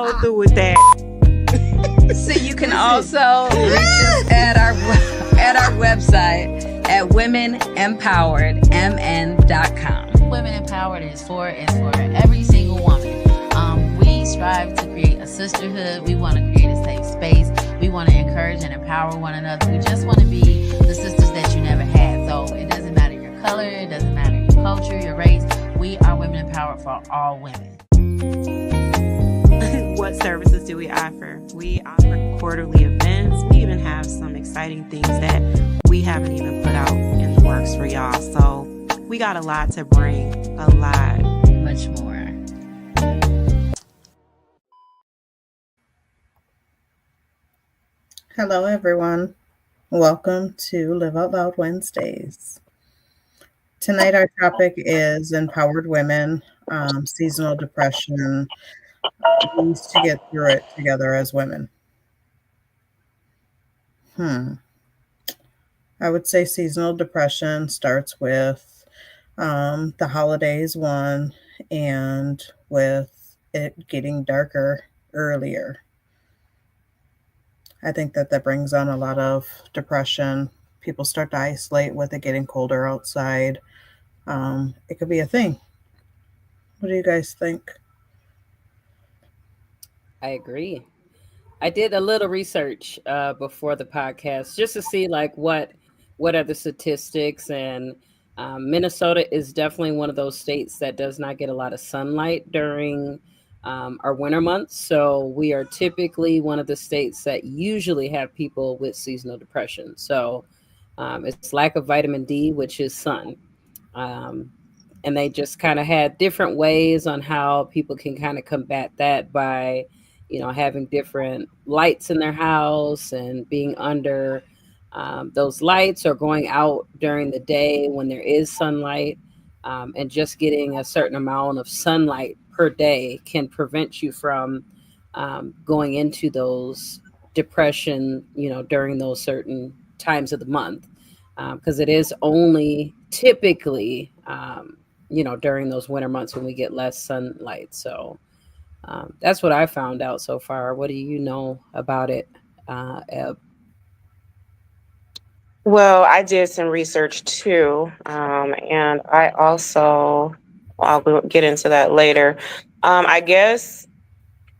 go through with that. So you can also reach us at our website at womenempoweredmn.com. Women Empowered is for every single woman. We strive to create a sisterhood. We want to create a safe space. We want to encourage and empower one another. We just want to be the sisters that you never had. So it doesn't matter your color, it doesn't matter your culture, your race. We are Women Empowered for all women. What services do we offer? We offer quarterly events. We even have some exciting things that we haven't even put out in the works for y'all. So we got a lot to bring, a lot. Much more. Hello, everyone. Welcome to Live Out Loud Wednesdays. Tonight, our topic is empowered women, seasonal depression, ways to get through it together as women. I would say seasonal depression starts with the holidays, one, and with it getting darker earlier. I think that brings on a lot of depression. People start to isolate with it getting colder outside. It could be a thing. What do you guys think? I agree. I did a little research before the podcast just to see like what are the statistics, and Minnesota is definitely one of those states that does not get a lot of sunlight during our winter months. So we are typically one of the states that usually have people with seasonal depression. So it's lack of vitamin D, which is sun. And they just kind of had different ways on how people can kind of combat that by, having different lights in their house and being under those lights, or going out during the day when there is sunlight, and just getting a certain amount of sunlight per day can prevent you from going into those depression, during those certain times of the month, because it is only typically, during those winter months when we get less sunlight. So that's what I found out so far. What do you know about it, Eb? Well, I did some research too, and I'll get into that later. I guess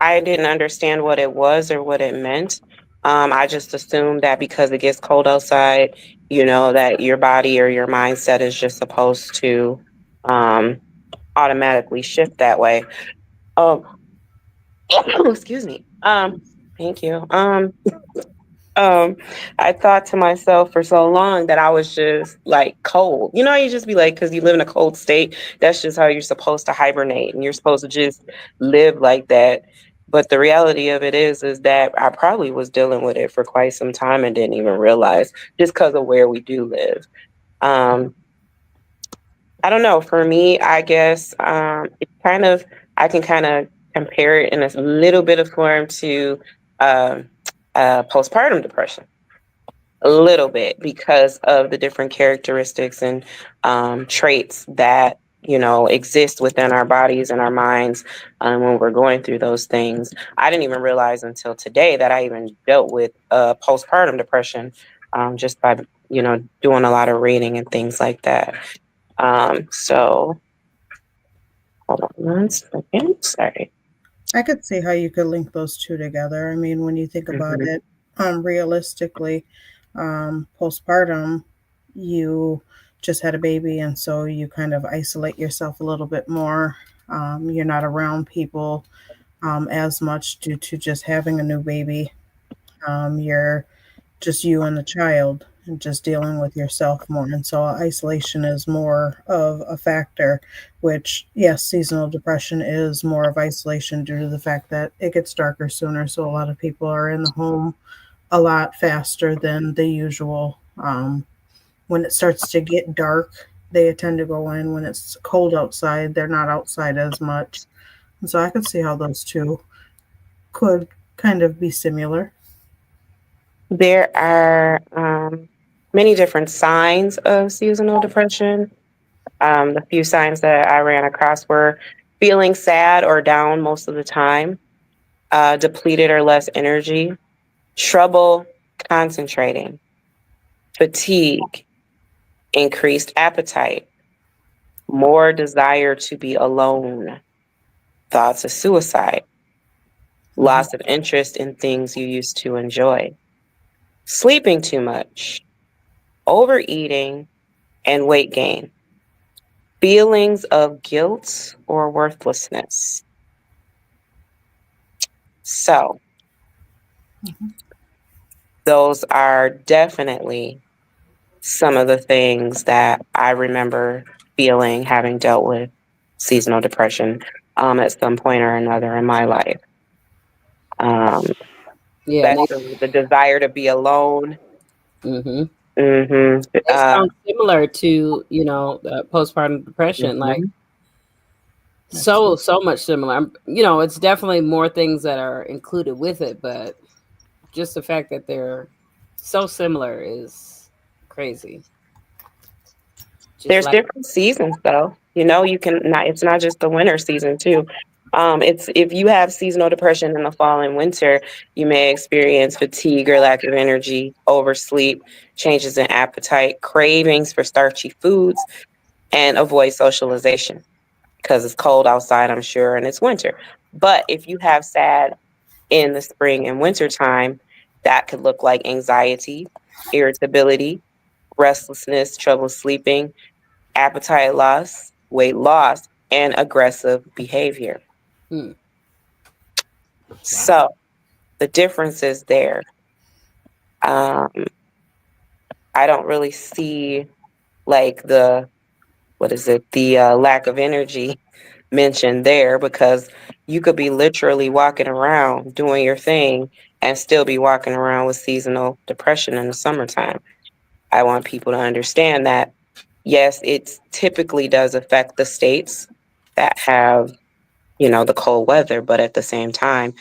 I didn't understand what it was or what it meant. I just assumed that because it gets cold outside, that your body or your mindset is just supposed to automatically shift that way. Oh, excuse me. Thank you. I thought to myself for so long that I was just like cold. You just be like, because you live in a cold state, that's just how you're supposed to hibernate, and you're supposed to just live like that. But the reality of it is that I probably was dealing with it for quite some time and didn't even realize, just because of where we do live. I don't know. For me, I guess I can kind of compare it in a little bit of form to postpartum depression, a little bit, because of the different characteristics and traits that exist within our bodies and our minds when we're going through those things. I didn't even realize until today that I even dealt with postpartum depression, just by doing a lot of reading and things like that. So hold on one second. Sorry. I could see how you could link those two together. I mean, when you think about it, realistically, postpartum, you just had a baby, and so you kind of isolate yourself a little bit more. You're not around people as much due to just having a new baby. You're just you and the child, and just dealing with yourself more. And so isolation is more of a factor, which, yes, seasonal depression is more of isolation due to the fact that it gets darker sooner. So a lot of people are in the home a lot faster than the usual. When it starts to get dark, they tend to go in. When it's cold outside, they're not outside as much. And so I could see how those two could kind of be similar. There are many different signs of seasonal depression. The few signs that I ran across were feeling sad or down most of the time, depleted or less energy, trouble concentrating, fatigue, increased appetite, more desire to be alone, thoughts of suicide, loss of interest in things you used to enjoy, sleeping too much, overeating, and weight gain, feelings of guilt or worthlessness. So, those are definitely some of the things that I remember feeling having dealt with seasonal depression at some point or another in my life. Um, Yeah, and especially the desire to be alone. hmm hmm they sound similar to, postpartum depression. Like, mhm. so much similar. It's definitely more things that are included with it, but just the fact that they're so similar is crazy. Just There's like, different seasons though. You can not it's not just the winter season too. It's if you have seasonal depression in the fall and winter, you may experience fatigue or lack of energy, oversleep, changes in appetite, cravings for starchy foods, and avoid socialization because it's cold outside, I'm sure, and it's winter. But if you have SAD in the spring and winter time, that could look like anxiety, irritability, restlessness, trouble sleeping, appetite loss, weight loss, and aggressive behavior. hmm, wow. So the difference is there. Um, I don't really see like the lack of energy mentioned there because you could be literally walking around doing your thing and still be walking around with seasonal depression in the summertime. I want people to understand that, yes, it typically does affect the states that have the cold weather, but at the same time,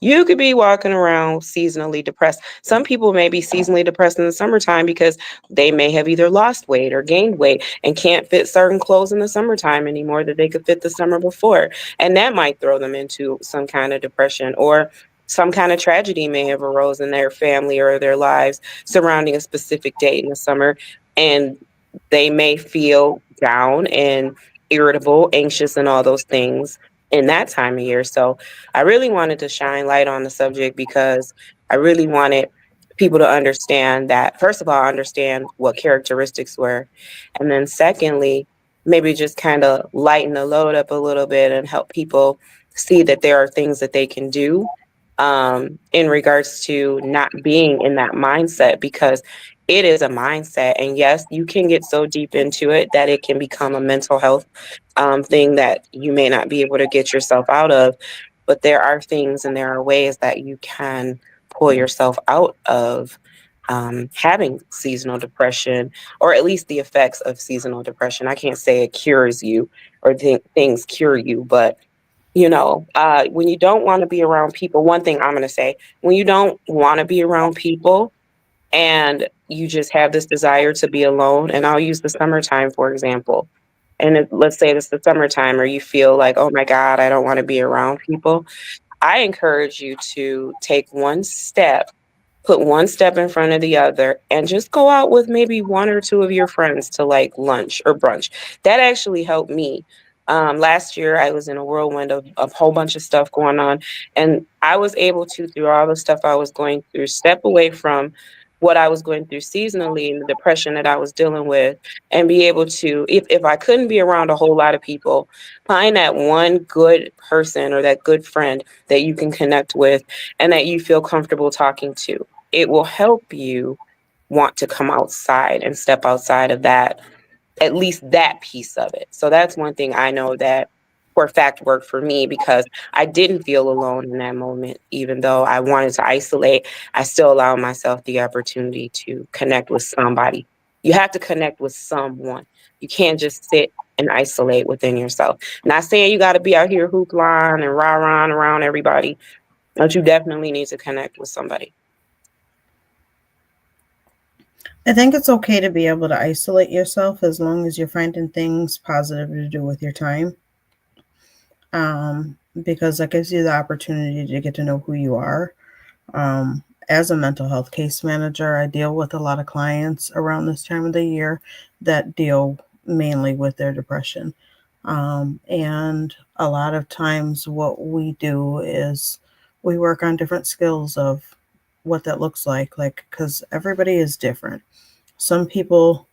you could be walking around seasonally depressed. Some people may be seasonally depressed in the summertime because they may have either lost weight or gained weight and can't fit certain clothes in the summertime anymore that they could fit the summer before. And that might throw them into some kind of depression, or some kind of tragedy may have arose in their family or their lives surrounding a specific date in the summer. And they may feel down and irritable, anxious, and all those things in that time of year. So I really wanted to shine light on the subject because I really wanted people to understand that, first of all, understand what characteristics were. And then secondly, maybe just kind of lighten the load up a little bit and help people see that there are things that they can do in regards to not being in that mindset, because it is a mindset. And yes, you can get so deep into it that it can become a mental health thing that you may not be able to get yourself out of. But there are things and there are ways that you can pull yourself out of having seasonal depression, or at least the effects of seasonal depression. I can't say it cures you or things cure you, but when you don't want to be around people, one thing I'm going to say, when you don't want to be around people and you just have this desire to be alone, and I'll use the summertime, for example. And let's say it's the summertime, or you feel like, oh my God, I don't want to be around people. I encourage you to take one step, put one step in front of the other, and just go out with maybe one or two of your friends to like lunch or brunch. That actually helped me. Last year, I was in a whirlwind of a whole bunch of stuff going on, and I was able to, through all the stuff I was going through, step away from what I was going through seasonally and the depression that I was dealing with, and be able to, if I couldn't be around a whole lot of people, find that one good person or that good friend that you can connect with and that you feel comfortable talking to. It will help you want to come outside and step outside of that, at least that piece of it. So that's one thing I know that for a fact worked for me, because I didn't feel alone in that moment. Even though I wanted to isolate, I still allowed myself the opportunity to connect with somebody. You have to connect with someone. You can't just sit and isolate within yourself. Not saying you got to be out here hoopla and rah-rah around everybody, but you definitely need to connect with somebody. I think it's okay to be able to isolate yourself as long as you're finding things positive to do with your time. because that gives you the opportunity to get to know who you are. As a mental health case manager, I deal with a lot of clients around this time of the year that deal mainly with their depression. And a lot of times, what we do is we work on different skills of what that looks like, because everybody is different. Some people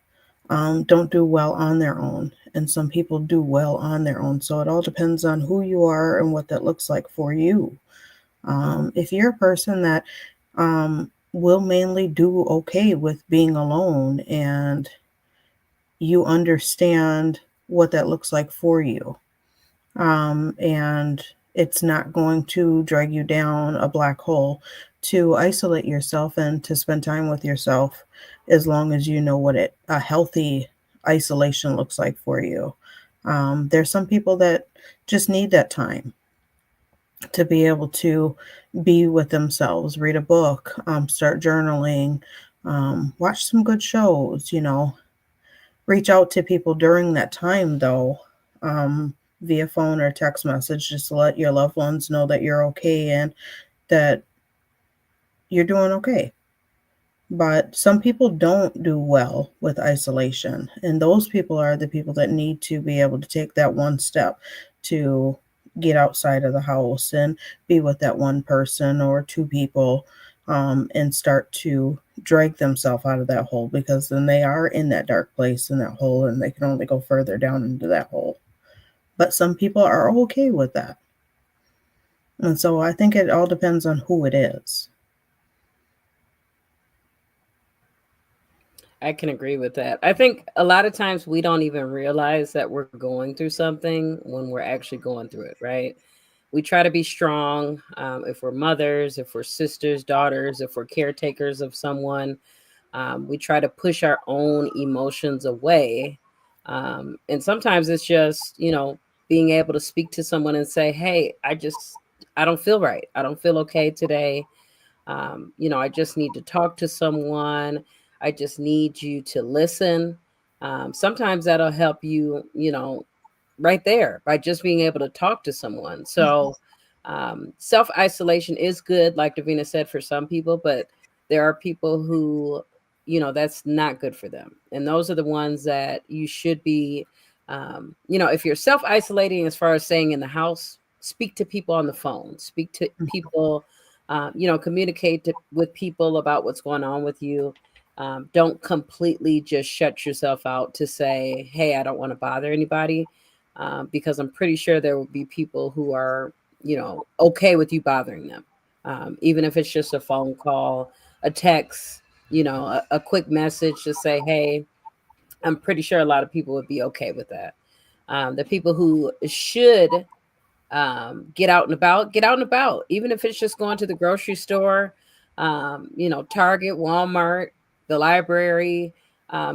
don't do well on their own, and some people do well on their own. So it all depends on who you are and what that looks like for you. If you're a person that will mainly do okay with being alone and you understand what that looks like for you, and it's not going to drag you down a black hole to isolate yourself and to spend time with yourself, as long as you know what a healthy isolation looks like for you. There's some people that just need that time to be able to be with themselves, read a book, start journaling, watch some good shows, reach out to people during that time, though, via phone or text message, just to let your loved ones know that you're okay and that you're doing okay. But some people don't do well with isolation, and those people are the people that need to be able to take that one step to get outside of the house and be with that one person or two people, and start to drag themselves out of that hole, because then they are in that dark place in that hole and they can only go further down into that hole. But some people are okay with that. And so I think it all depends on who it is. I can agree with that. I think a lot of times we don't even realize that we're going through something when we're actually going through it, right? We try to be strong, if we're mothers, if we're sisters, daughters, if we're caretakers of someone. We try to push our own emotions away. And sometimes it's just, being able to speak to someone and say, hey, I don't feel right. I don't feel okay today. I just need to talk to someone. I just need you to listen. Sometimes that'll help you, right there by just being able to talk to someone. So, self isolation is good, like Davina said, for some people, but there are people who, that's not good for them. And those are the ones that you should be, if you're self isolating as far as staying in the house, speak to people on the phone, speak to people, communicate with people about what's going on with you. Don't completely just shut yourself out to say, hey, I don't want to bother anybody, because I'm pretty sure there will be people who are, okay with you bothering them. Even if it's just a phone call, a text, a quick message to say, hey, I'm pretty sure a lot of people would be okay with that. The people who should get out and about, even if it's just going to the grocery store, Target, Walmart, the library,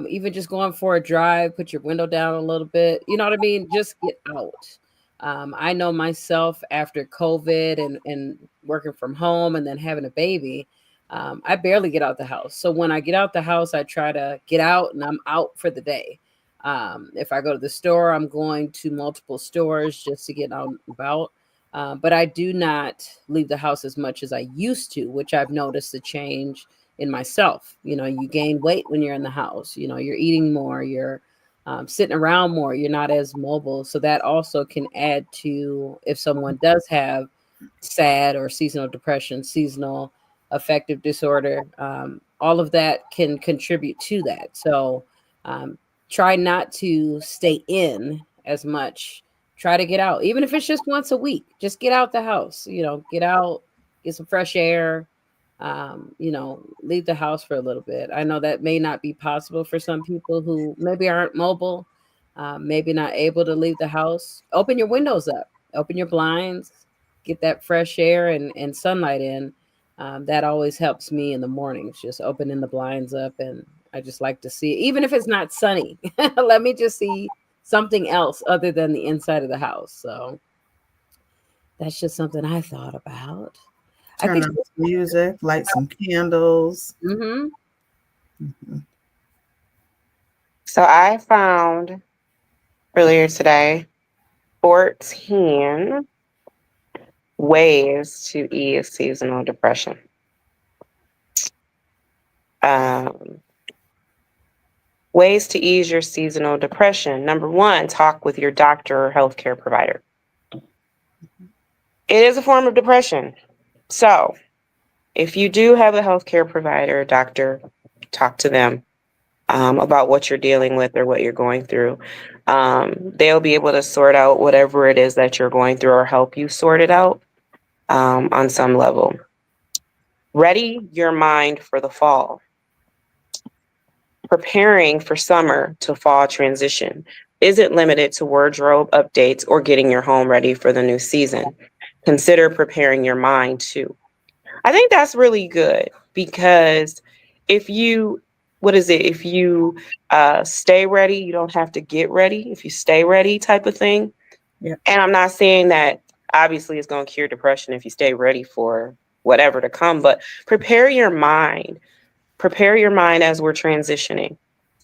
even just going for a drive, put your window down a little bit, you know what I mean? Just get out. I know myself after COVID and working from home and then having a baby, I barely get out the house. So when I get out the house, I try to get out and I'm out for the day. If I go to the store, I'm going to multiple stores just to get out and about. But I do not leave the house as much as I used to, which I've noticed a change in myself. You gain weight when you're in the house. You're eating more, you're sitting around more, you're not as mobile. So that also can add to if someone does have SAD or seasonal depression, seasonal affective disorder, all of that can contribute to that. So, um, try not to stay in as much. Try to get out, even if it's just once a week. Just get out the house. Get out, get some fresh air. Leave the house for a little bit. I know that may not be possible for some people who maybe aren't mobile, maybe not able to leave the house. Open your windows up, open your blinds, get that fresh air and sunlight in. That always helps me in the mornings, just opening the blinds up. And I just like to see, even if it's not sunny, let me just see something else other than the inside of the house. So that's just something I thought about. I Turn think. on some music, light some candles. Mm-hmm. So I found earlier today 14 ways to ease seasonal depression. Um, Ways to ease your seasonal depression. Number one, talk with your doctor or healthcare provider. It is a form of depression. So, if you do have a healthcare provider, doctor, talk to them about what you're dealing with or what you're going through. They'll be able to sort out whatever it is that you're going through or help you sort it out on some level. Ready your mind for the fall. Preparing for summer to fall transition isn't limited to wardrobe updates or getting your home ready for the new season. Consider preparing your mind too. I think that's really good because if you, what is it? If you stay ready, you don't have to get ready. If you stay ready, type of thing. Yeah. And I'm not saying that obviously it's going to cure depression if you stay ready for whatever to come, but prepare your mind. Prepare your mind as we're transitioning.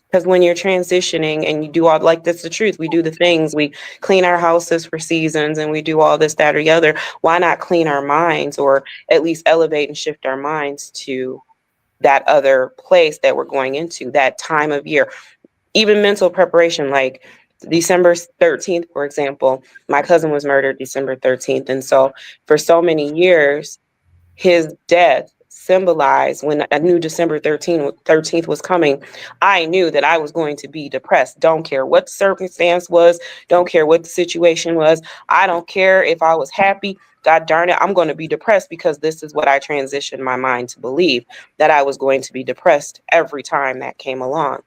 Because when you're transitioning and you do all, like, that's the truth, we do the things, we clean our houses for seasons and we do all this, that, or the other. Why not clean our minds or at least elevate and shift our minds to that other place that we're going into, that time of year? Even mental preparation, like December 13th, for example, my cousin was murdered December 13th. And so for so many years, his death symbolized when I knew December 13th was coming, I knew that I was going to be depressed. Don't care what the circumstance was, don't care what the situation was. I don't care if I was happy. God darn it, I'm going to be depressed because this is what I transitioned my mind to believe, that I was going to be depressed every time that came along.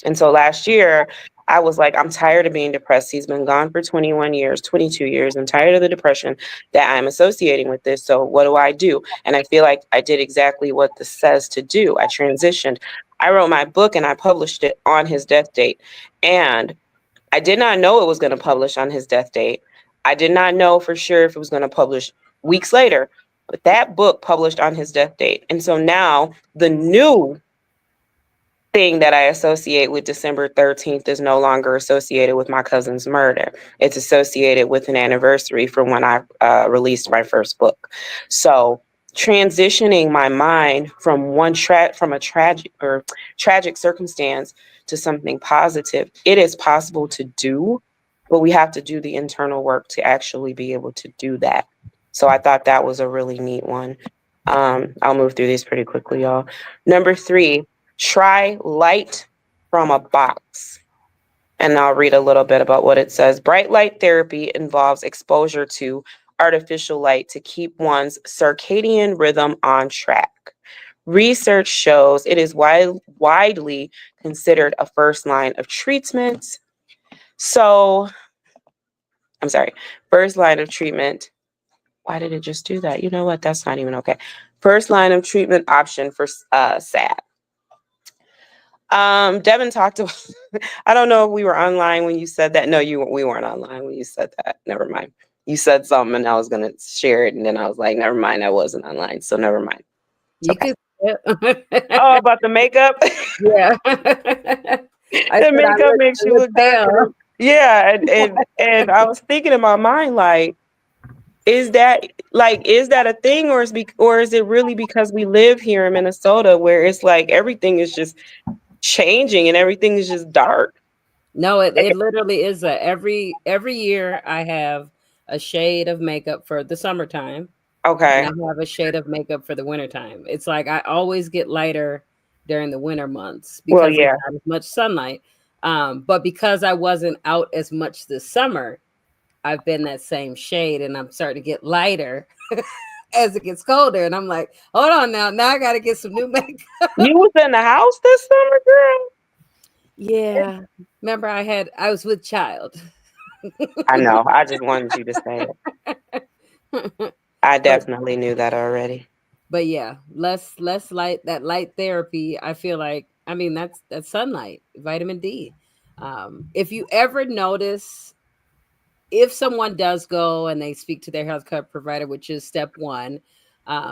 And so last year, I was like, I'm tired of being depressed. He's been gone for 21 years, 22 years. I'm tired of the depression that I'm associating with this. So what do? And I feel like I did exactly what this says to do. I transitioned. I wrote my book and I published it on his death date. And I did not know it was going to publish on his death date. I did not know for sure if it was going to publish weeks later. But that book published on his death date. And so now the new thing that I associate with December 13th is no longer associated with my cousin's murder. It's associated with an anniversary from when I released my first book. So transitioning my mind from from a tragic circumstance to something positive, it is possible to do, but we have to do the internal work to actually be able to do that. So I thought that was a really neat one. I'll move through these pretty quickly, y'all. Number 3, try light from a box. And I'll read a little bit about what it says. Bright light therapy involves exposure to artificial light to keep one's circadian rhythm on track. Research shows it is widely considered a first line of treatment. So, I'm sorry, first line of treatment. Why did it just do that? You know what? That's not even okay. First line of treatment option for SAD. Devin talked about, I don't know if we were online when you said that. No, we weren't online when you said that. Never mind. You said something and I was going to share it. And then I was like, never mind. I wasn't online. So never mind. You Okay. could. Oh, about the makeup? Yeah. The makeup makes you look darker. Yeah. And I was thinking in my mind, like, is that a thing, or is it really because we live here in Minnesota where it's like everything is just changing and everything is just dark? No, it literally is every year I have a shade of makeup for the summertime. Okay. And I have a shade of makeup for the wintertime. It's like I always get lighter during the winter months because there's not as much sunlight. But because I wasn't out as much this summer, I've been that same shade and I'm starting to get lighter as it gets colder. And I'm like, hold on now. Now I got to get some new makeup. You was in the house this summer, girl? Yeah. Remember I was with child. I know. I just wanted you to say it. I definitely knew that already. But yeah, less light, that light therapy, I feel like, I mean, that's sunlight, vitamin D. If you ever notice, if someone does go and they speak to their healthcare provider, which is step 1,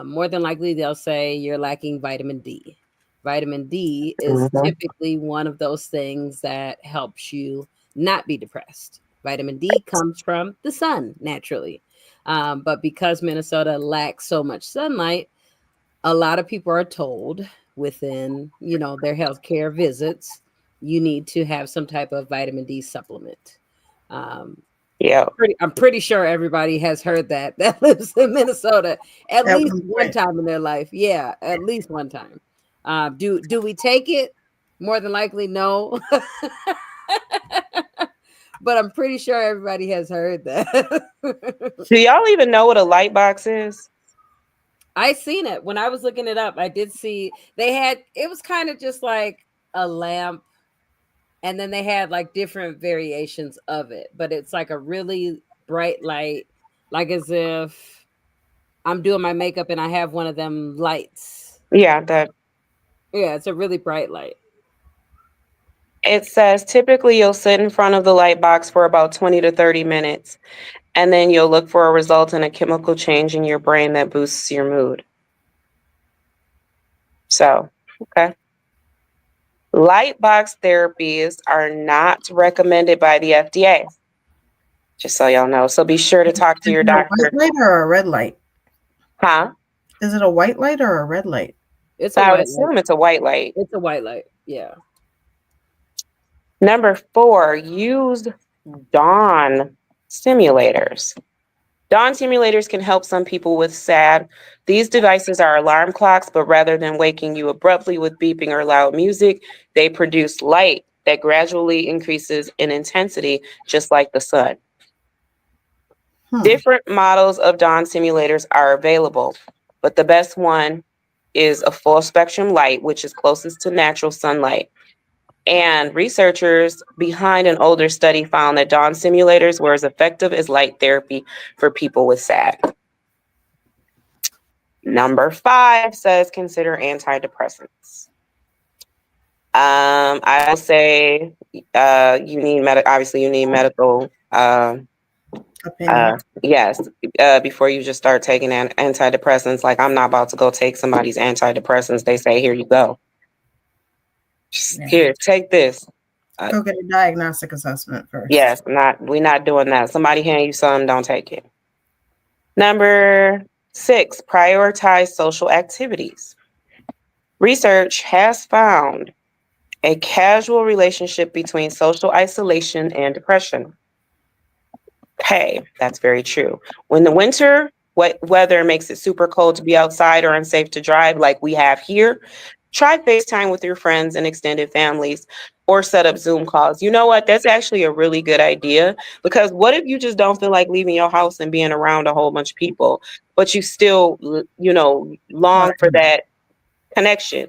more than likely they'll say you're lacking vitamin D. Vitamin D is typically one of those things that helps you not be depressed. Vitamin D comes from the sun naturally. But because Minnesota lacks so much sunlight, a lot of people are told within, their healthcare visits, you need to have some type of vitamin D supplement. Um, Yeah. I'm pretty sure everybody has heard that lives in Minnesota at At least one one point. time in their life. Yeah, at least one time. Do we take it? More than likely, no. But I'm pretty sure everybody has heard that. Do y'all even know what a light box is? I seen it when I was looking it up. I did see they had it was kind of just like a lamp, and then they had like different variations of it, but it's like a really bright light, like as if I'm doing my makeup and I have one of them lights. Yeah, that Yeah, it's a really bright light. it says typically you'll sit in front of the light box for about 20 to 30 minutes, and then you'll look for a result in a chemical change in your brain that boosts your mood. So, okay. Light box therapies are not recommended by the FDA, just so y'all know. So be sure to talk to Is your it a white doctor. light or a red light? Huh? Is it a white light or a red light? It's a I would white light. assume it's a white light. It's a white light. Yeah. Number 4, use dawn simulators. Dawn simulators can help some people with SAD. These devices are alarm clocks, but rather than waking you abruptly with beeping or loud music, they produce light that gradually increases in intensity, just like the sun. Hmm. Different models of dawn simulators are available, but the best one is a full spectrum light, which is closest to natural sunlight. And researchers behind an older study found that dawn simulators were as effective as light therapy for people with SAD. Number 5 says consider antidepressants. I will say you need obviously you need medical Opinion. yes, before you just start taking antidepressants. Like, I'm not about to go take somebody's antidepressants. They say, here you go. Just, Yeah. here, take this. Go get a diagnostic assessment first. Yes, we're not doing that. Somebody hand you something, don't take it. Number 6, prioritize social activities. Research has found a casual relationship between social isolation and depression. Okay, that's very true. When the winter weather makes it super cold to be outside or unsafe to drive, like we have here, try FaceTime with your friends and extended families or set up Zoom calls. You know what? That's actually a really good idea, because what if you just don't feel like leaving your house and being around a whole bunch of people, but you still, long for that connection?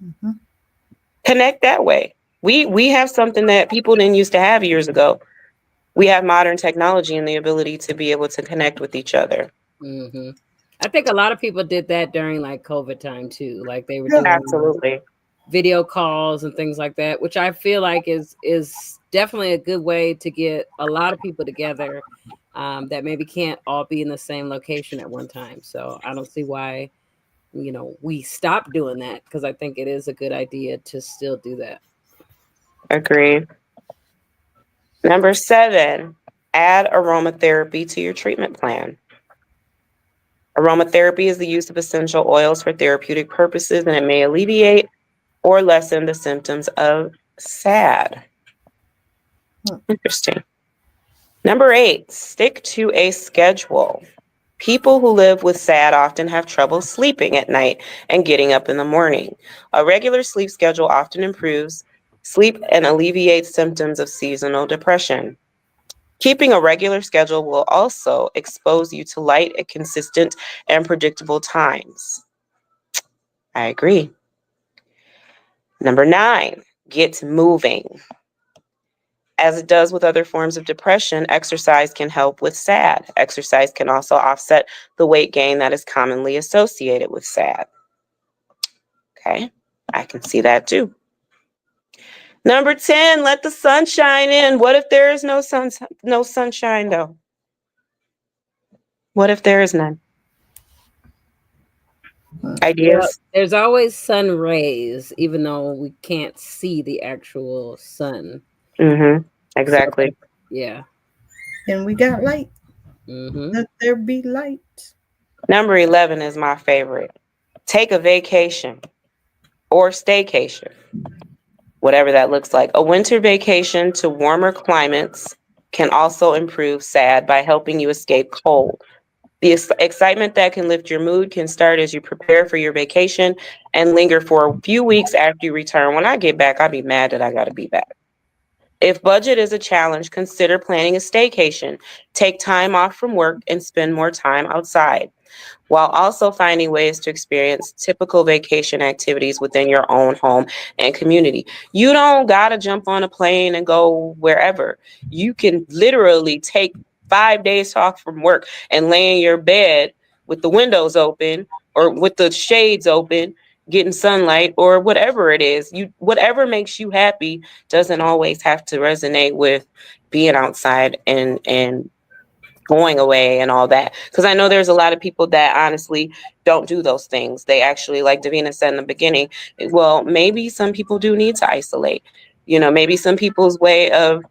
Mm-hmm. Connect that way. We have something that people didn't used to have years ago. We have modern technology and the ability to be able to connect with each other. Hmm. I think a lot of people did that during like COVID time too. Like they were Yeah. doing Absolutely. video calls and things like that, which I feel like is definitely a good way to get a lot of people together that maybe can't all be in the same location at one time. So I don't see why we stopped doing that, because I think it is a good idea to still do that. Agreed. Number 7, add aromatherapy to your treatment plan. Aromatherapy is the use of essential oils for therapeutic purposes, and it may alleviate or lessen the symptoms of SAD. Interesting. Number 8, stick to a schedule. People who live with SAD often have trouble sleeping at night and getting up in the morning. A regular sleep schedule often improves sleep and alleviates symptoms of seasonal depression. Keeping a regular schedule will also expose you to light at consistent and predictable times. I agree. Number 9, get moving. As it does with other forms of depression, exercise can help with SAD. Exercise can also offset the weight gain that is commonly associated with SAD. Okay, I can see that too. Number 10, let the sun shine in. What if there is no sunshine though? What if there is none? Well, Ideas? there's always sun rays, even though we can't see the actual sun. Mm-hmm. So Exactly. Yeah. And we got light. Mm-hmm. Let there be light. Number 11 is my favorite. Take a vacation or staycation, whatever that looks like. A winter vacation to warmer climates can also improve SAD by helping you escape cold. The excitement that can lift your mood can start as you prepare for your vacation and linger for a few weeks after you return. When I get back, I'll be mad that I got to be back. If budget is a challenge, consider planning a staycation. Take time off from work and spend more time outside, while also finding ways to experience typical vacation activities within your own home and community. You don't got to jump on a plane and go wherever. You can literally take 5 days off from work and lay in your bed with the windows open or with the shades open, getting sunlight or whatever it is. Whatever makes you happy doesn't always have to resonate with being outside and going away and all that. Because I know there's a lot of people that honestly don't do those things. They actually, like Davina said in the beginning, well, maybe some people do need to isolate. Maybe some people's way of,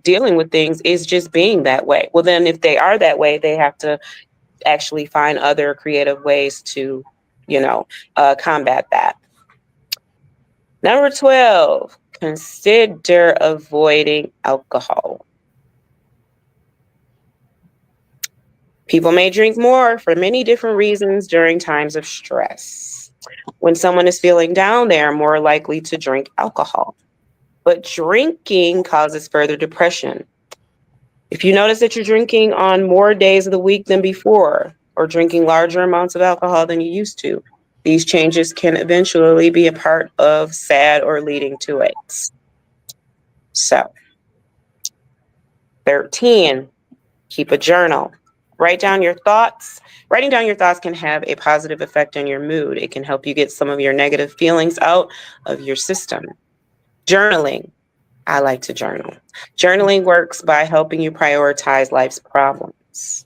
dealing with things is just being that way. Well, then if they are that way, they have to actually find other creative ways to, combat that. Number 12, consider avoiding alcohol. People may drink more for many different reasons during times of stress. When someone is feeling down, they are more likely to drink alcohol. But drinking causes further depression. If you notice that you're drinking on more days of the week than before, or drinking larger amounts of alcohol than you used to, these changes can eventually be a part of SAD or leading to it. So, 13, keep a journal. Write down your thoughts. Writing down your thoughts can have a positive effect on your mood. It can help you get some of your negative feelings out of your system. Journaling. I like to journal. Journaling works by helping you prioritize life's problems.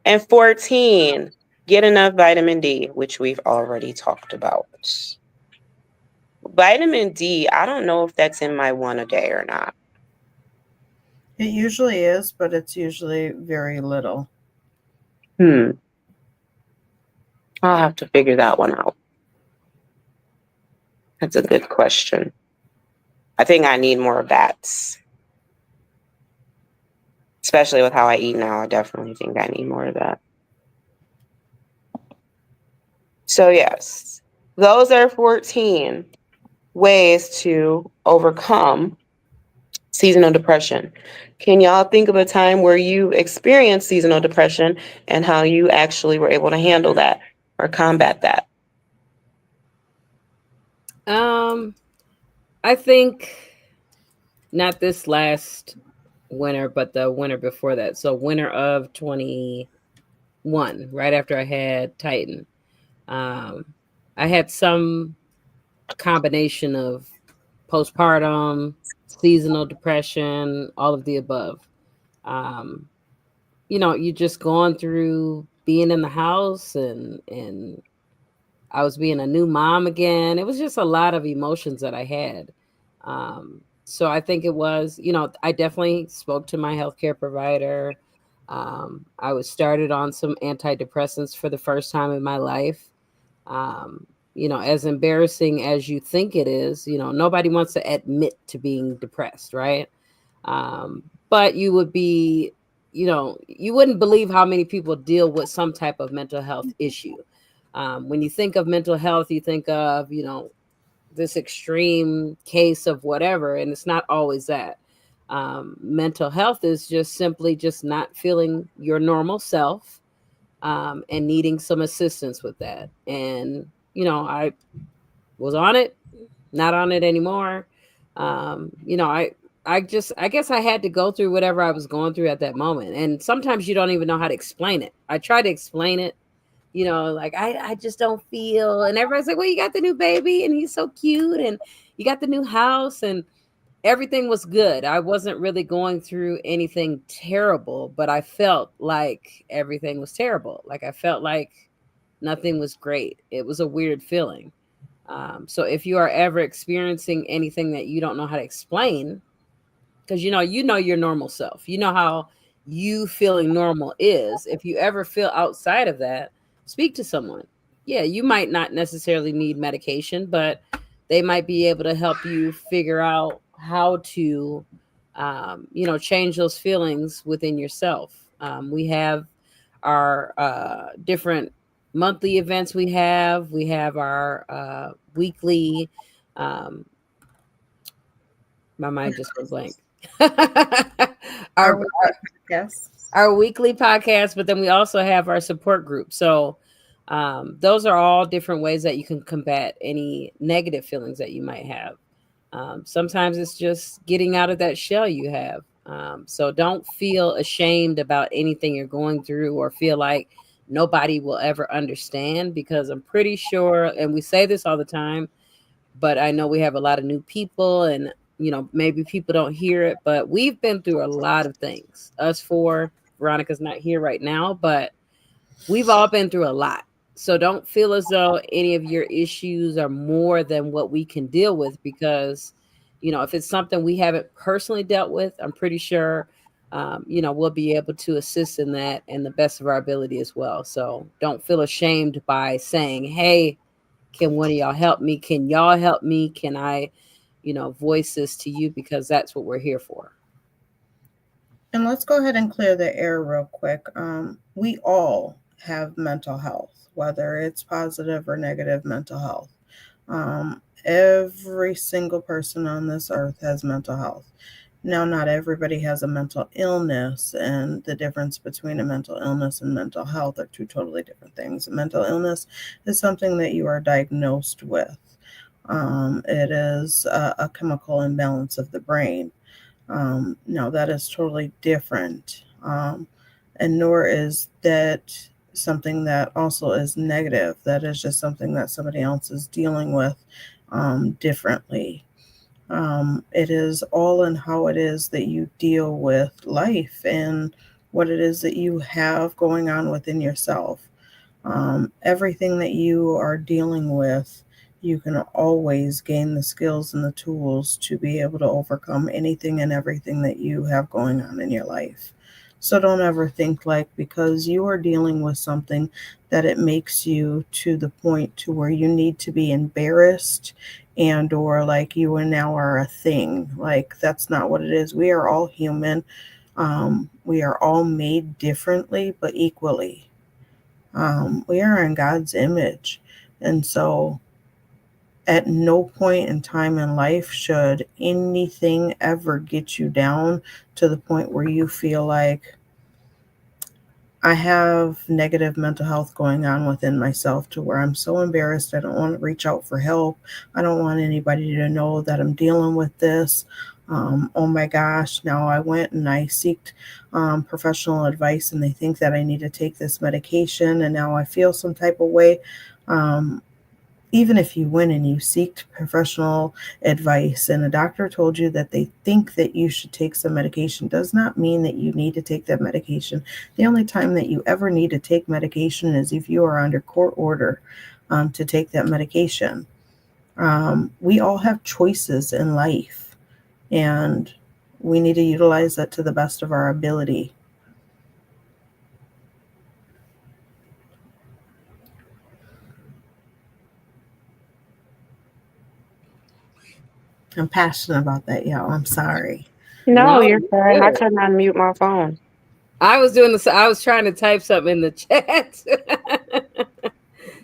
And 14, get enough vitamin D, which we've already talked about. Vitamin D, I don't know if that's in my one a day or not. It usually is, but it's usually very little. I'll have to figure that one out. That's a good question. I think I need more of that. Especially with how I eat now, I definitely think I need more of that. So yes, those are 14 ways to overcome seasonal depression. Can y'all think of a time where you experienced seasonal depression and how you actually were able to handle that or combat that? I think not this last winter, but the winter before that. So winter of 21, right after I had Titan. I had some combination of postpartum, seasonal depression, all of the above. You just going through being in the house and I was being a new mom again. It was just a lot of emotions that I had. So I think it was, I definitely spoke to my healthcare provider. I was started on some antidepressants for the first time in my life. As embarrassing as you think it is, nobody wants to admit to being depressed, right? But you would be, you wouldn't believe how many people deal with some type of mental health issue. When you think of mental health, you think of, this extreme case of whatever, and it's not always that. Mental health is just simply just not feeling your normal self, and needing some assistance with that. And, I was on it, not on it anymore. I guess I had to go through whatever I was going through at that moment. And sometimes you don't even know how to explain it. I try to explain it, like I just don't feel, and everybody's like, well, you got the new baby and he's so cute and you got the new house and everything was good. I wasn't really going through anything terrible, but I felt like everything was terrible. Like I felt like nothing was great. It was a weird feeling. So if you are ever experiencing anything that you don't know how to explain, because you know your normal self. You know how you feeling normal is. If you ever feel outside of that, speak to someone. Yeah, you might not necessarily need medication, but they might be able to help you figure out how to, change those feelings within yourself. We have our different monthly events. We have our weekly. Um, my mind just went blank. Our our weekly podcast. our weekly podcast, but then we also have our support group. So those are all different ways that you can combat any negative feelings that you might have. Sometimes it's just getting out of that shell you have. So don't feel ashamed about anything you're going through or feel like nobody will ever understand, because I'm pretty sure, and we say this all the time, but I know we have a lot of new people, and maybe people don't hear it, but we've been through a lot of things. Us four, Veronica's not here right now, but we've all been through a lot. So don't feel as though any of your issues are more than what we can deal with, because if it's something we haven't personally dealt with, I'm pretty sure we'll be able to assist in that in the best of our ability as well. So don't feel ashamed by saying, hey, can one of y'all help me? Can y'all help me? Can I, voice this to you? Because that's what we're here for. And let's go ahead and clear the air real quick. We all have mental health, whether it's positive or negative mental health. Every single person on this earth has mental health. Now, not everybody has a mental illness, and the difference between a mental illness and mental health are two totally different things. A mental illness is something that you are diagnosed with. It is a chemical imbalance of the brain. No, that is totally different. And nor is that something that also is negative. That is just something that somebody else is dealing with differently. It is all in how it is that you deal with life and what it is that you have going on within yourself. Everything that you are dealing with, you can always gain the skills and the tools to be able to overcome anything and everything that you have going on in your life. So don't ever think like because you are dealing with something that it makes you to the point to where you need to be embarrassed and or like you and now are a thing. Like that's not what it is. We are all human. We are all made differently but equally. We are in God's image. And so at no point in time in life should anything ever get you down to the point where you feel like I have negative mental health going on within myself to where I'm so embarrassed. I don't want to reach out for help. I don't want anybody to know that I'm dealing with this. Oh my gosh, now I went and I seeked professional advice and they think that I need to take this medication and now I feel some type of way. Um, Even if you went and you seeked professional advice and a doctor told you that they think that you should take some medication does not mean that you need to take that medication. The only time that you ever need to take medication is if you are under court order to take that medication. We all have choices in life and we need to utilize that to the best of our ability. I'm passionate about that, y'all. I'm sorry. No, No, you're you're fine. I good. couldn't unmute my phone. I was doing this. I was trying to type something in the chat.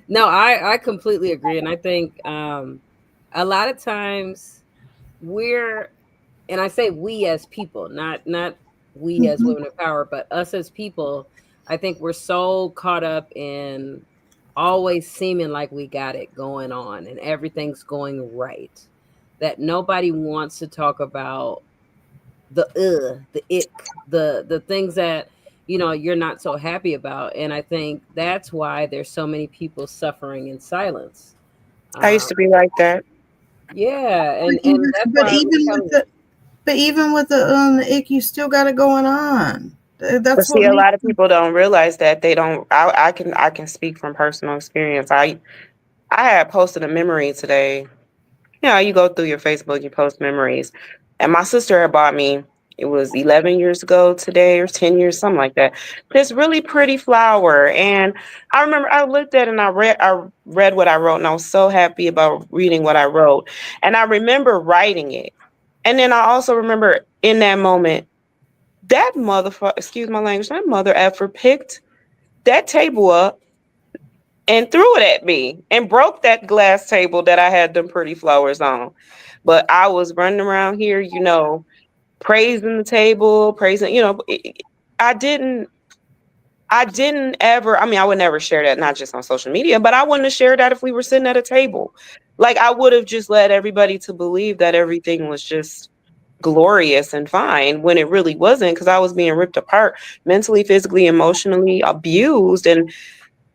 No, I completely agree, and I think a lot of times we're, and I say we as people, not we as Mhm. women of power, but us as people. I think we're so caught up in always seeming like we got it going on and everything's going right that nobody wants to talk about the ick, the things that you're not so happy about. And I think that's why there's so many people suffering in silence. I used Um, to be like that. yeah, But and that's but why we even tell with you. the ick, you still got it going on. But That's see, what a makes lot of people don't realize that they don't. I can speak from personal experience. I had posted a memory today. You know, you go through your Facebook, you post memories, and my sister had bought me it was 11 years ago today or 10 years, something like that. This really pretty flower. And I remember I looked at it and I read what I wrote, and I was so happy about reading what I wrote. And I remember writing it. And then I also remember in that moment, that motherfucker, excuse my language, that mother effer picked that table up and threw it at me and broke that glass table that I had them pretty flowers on. But I was running around here, praising the table, praising, I didn't I didn't ever, I mean, I would never share that, not just on social media, but I wouldn't have shared that if we were sitting at a table. Like I would have just led everybody to believe that everything was just glorious and fine when it really wasn't, because I was being ripped apart mentally, physically, emotionally, abused. And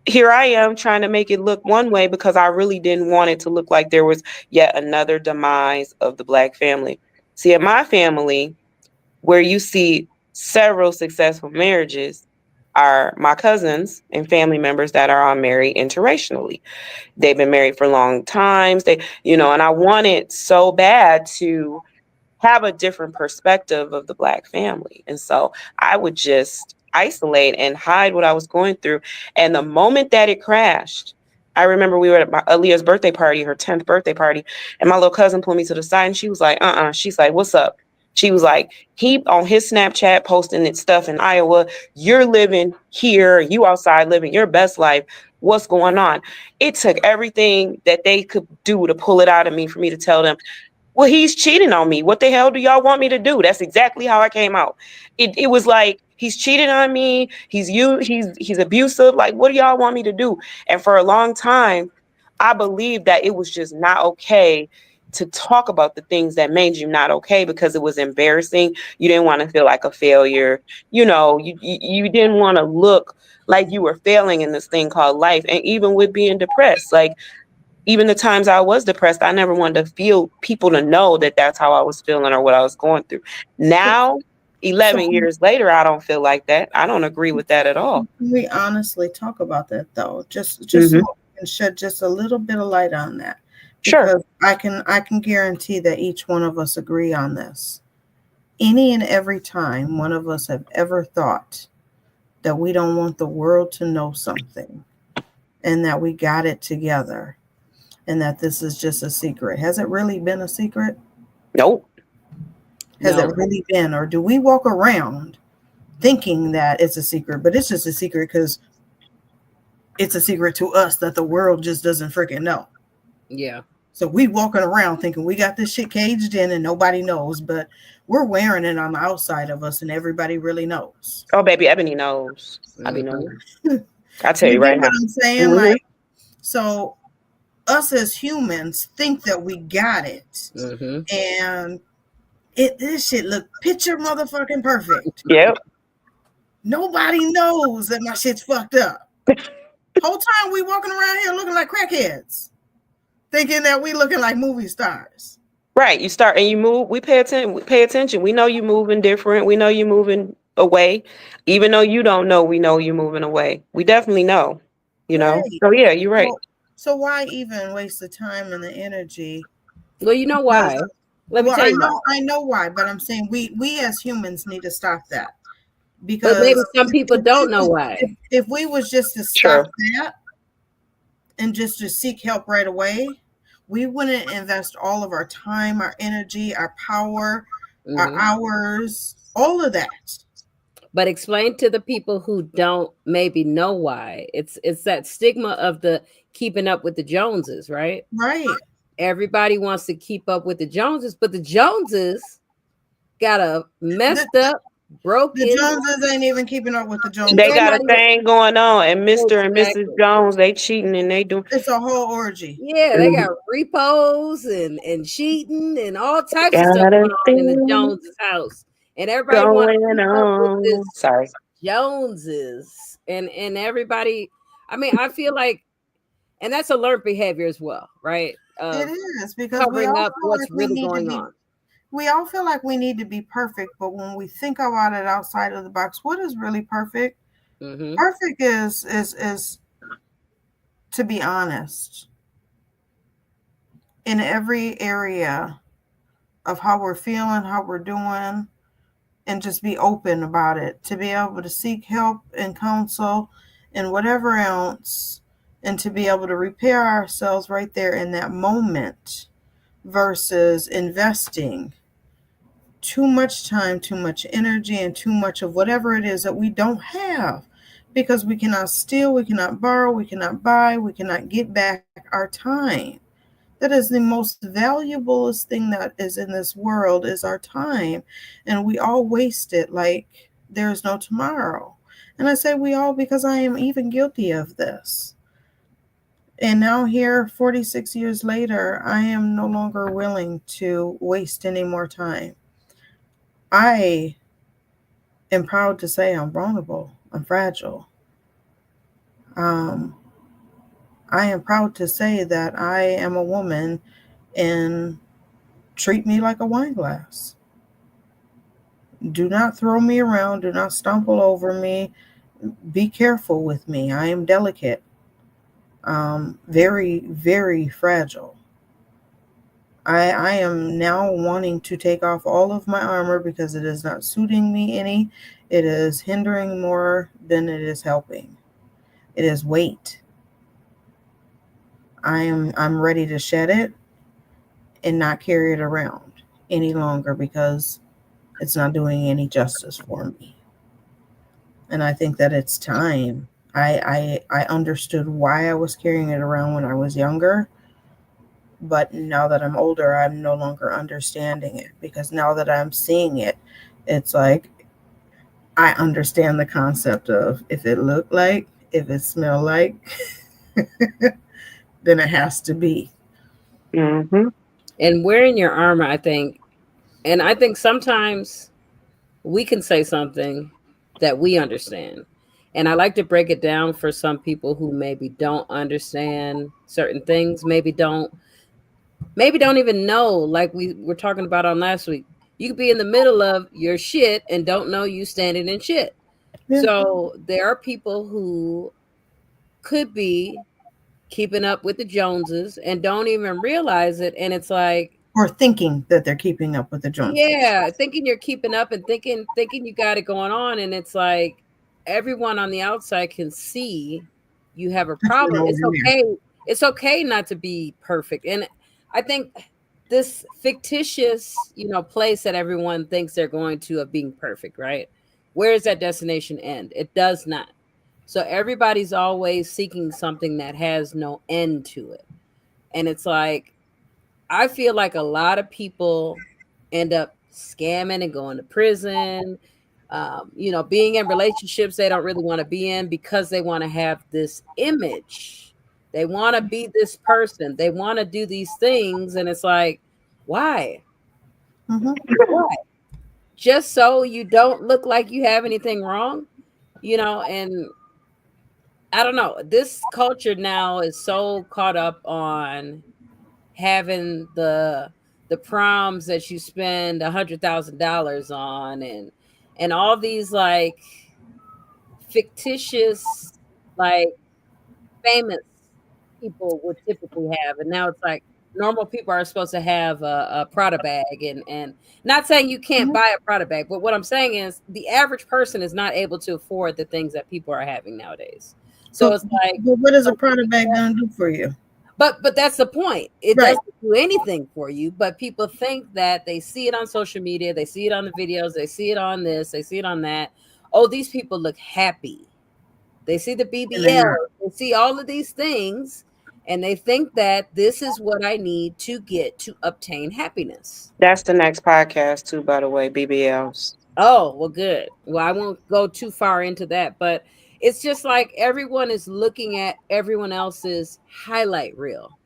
here I am trying to make it look one way because I really didn't want it to look like there was yet another demise of the Black family. See, at my family, where you see several successful marriages, are my cousins and family members that are all married interracially. They've been married for long times. And I wanted so bad to have a different perspective of the Black family. And so I would just isolate and hide what I was going through. And the moment that it crashed, I remember we were at Aaliyah's birthday party, her 10th birthday party, and my little cousin pulled me to the side and she was like, She's like, what's up? She was like, he on his Snapchat posting it stuff in Iowa. You're living here, you outside living your best life. What's going on? It took everything that they could do to pull it out of me for me to tell them, well, he's cheating on me. What the hell do y'all want me to do? That's exactly how I came out. It was like, he's cheating on me. He's abusive. Like, what do y'all want me to do? And for a long time, I believed that it was just not okay to talk about the things that made you not okay because it was embarrassing. You didn't want to feel like a failure. You didn't want to look like you were failing in this thing called life. And even with being depressed, like, even the times I was depressed, I never wanted to feel people to know that that's how I was feeling or what I was going through. Now, So 11 years later, I don't feel like that. I don't agree with that at all. we honestly talk about that though, just so Hmm. we can shed just a little bit of light on that, Sure. because I can guarantee that each one of us agree on this. Any and every time one of us have ever thought that we don't want the world to know something and that we got it together and that this is just a secret. Has it really been a secret? Nope. Has No. it really been? Or do we walk around thinking that it's a secret, but it's just a secret because it's a secret to us that the world just doesn't freaking know? Yeah. So we walking around thinking we got this shit caged in and nobody knows, but we're wearing it on the outside of us and everybody really knows. Oh, baby, Ebony knows. I be Mhm. knowing. I tell you You get right what now. I'm saying? Mhm. Like, so us as humans think that we got it, Mhm. and this shit look picture motherfucking perfect. Yep. Nobody knows that my shit's fucked up. Whole time we walking around here looking like crackheads, thinking that we looking like movie stars. Right. You start and you move. We pay attention. We pay attention. We know you moving different. We know you moving away, even though you don't know. We know you moving away. We definitely know. Right. So yeah, you're right. So why even waste the time and the energy? Well, you know Because, why? Let me well, tell I you why. know, I know why, but I'm saying we as humans need to stop that, But maybe because some people don't know why. if we was just to True. stop that and just to seek help right away, we wouldn't invest all of our time, our energy, our power, our Mhm. hours, all of that. But explain to the people who don't maybe know why. It's that stigma of the keeping up with the Joneses, right? Right. Everybody wants to keep up with the Joneses, but the Joneses got a The, messed up, the broken. Joneses ain't even keeping up with the They Joneses. got a thing going on, and Mr. and Mrs. Exactly. Jones, they cheating and they doing. It's a whole orgy. Yeah, they got repos and cheating and all types of stuff Got a going on in the thing Joneses house, and everybody wants to going keep up with on. this Sorry. Joneses, and everybody. I mean, I feel like, and that's a learned behavior as well, right? It Of is, because we covering all up feel what's like we really need to going be on. we all feel like we need to be perfect, but when we think about it outside of the box, what is really perfect? Hmm. Perfect is to be honest in every area of how we're feeling, how we're doing, and just be open about it, to be able to seek help and counsel and whatever else, and to be able to repair ourselves right there in that moment versus investing too much time, too much energy, and too much of whatever it is that we don't have, because we cannot steal, we cannot borrow, we cannot buy, we cannot get back our time. That is the most valuablest thing that is in this world, is our time, and we all waste it like there's no tomorrow. And I say we all because I am even guilty of this. And now, here, 46 years later, I am no longer willing to waste any more time. I am proud to say I'm vulnerable, I'm fragile. Um, I am proud to say that I am a woman, and treat me like a wine glass. Do not throw me around, do not stumble over me. Be careful with me. I am delicate, very, very fragile. I am now wanting to take off all of my armor because it is not suiting me any. It is hindering more than it is helping. It is weight. I'm ready to shed it and not carry it around any longer because it's not doing any justice for me. And I think that it's time. I understood why I was carrying it around when I was younger, but now that I'm older, I'm no longer understanding it, because now that I'm seeing it, it's like I understand the concept of, if it looked like, if it smelled like, then it has to be. Mm-hmm. And wearing your armor, I think sometimes we can say something that we understand. And I like to break it down for some people who maybe don't understand certain things, maybe don't even know, like we were talking about on last week. You could be in the middle of your shit and don't know you standing in shit. Yeah. So there are people who could be keeping up with the Joneses and don't even realize it. And it's like, Or thinking that they're keeping up with the Joneses. yeah, thinking you're keeping up and thinking you got it going on, and it's like everyone on the outside can see you have a But you problem. know It's over there. okay. It's okay not to be perfect. And I think this fictitious, place that everyone thinks they're going to of being perfect, right? Where does that destination end? It does not. So everybody's always seeking something that has no end to it. And it's like I feel like a lot of people end up scamming and going to prison, being in relationships they don't really want to be in because they want to have this image. They want to be this person. They want to do these things. And it's like, why? Mm-hmm. Why? Just so you don't look like you have anything wrong, and I don't know. This culture now is so caught up on having the proms that you spend $100,000 on, and all these like fictitious, like famous people would typically have, and now it's like normal people are supposed to have a Prada bag, and not saying you can't Mm-hmm. buy a Prada bag, but what I'm saying is the average person is not able to afford the things that people are having nowadays. So But, it's like but what is a product bag going to do for you? but that's the point. It Right. doesn't do anything for you, but people think that they see it on social media, they see it on the videos, they see it on this, they see it on that. Oh, these people look happy. They see the And they're BBL, not. they see all of these things, and they think that this is what I need to get to obtain happiness. That's the next podcast too, by the way, BBLs. Oh, well, good. Well, I won't go too far into that, but it's just like everyone is looking at everyone else's highlight reel,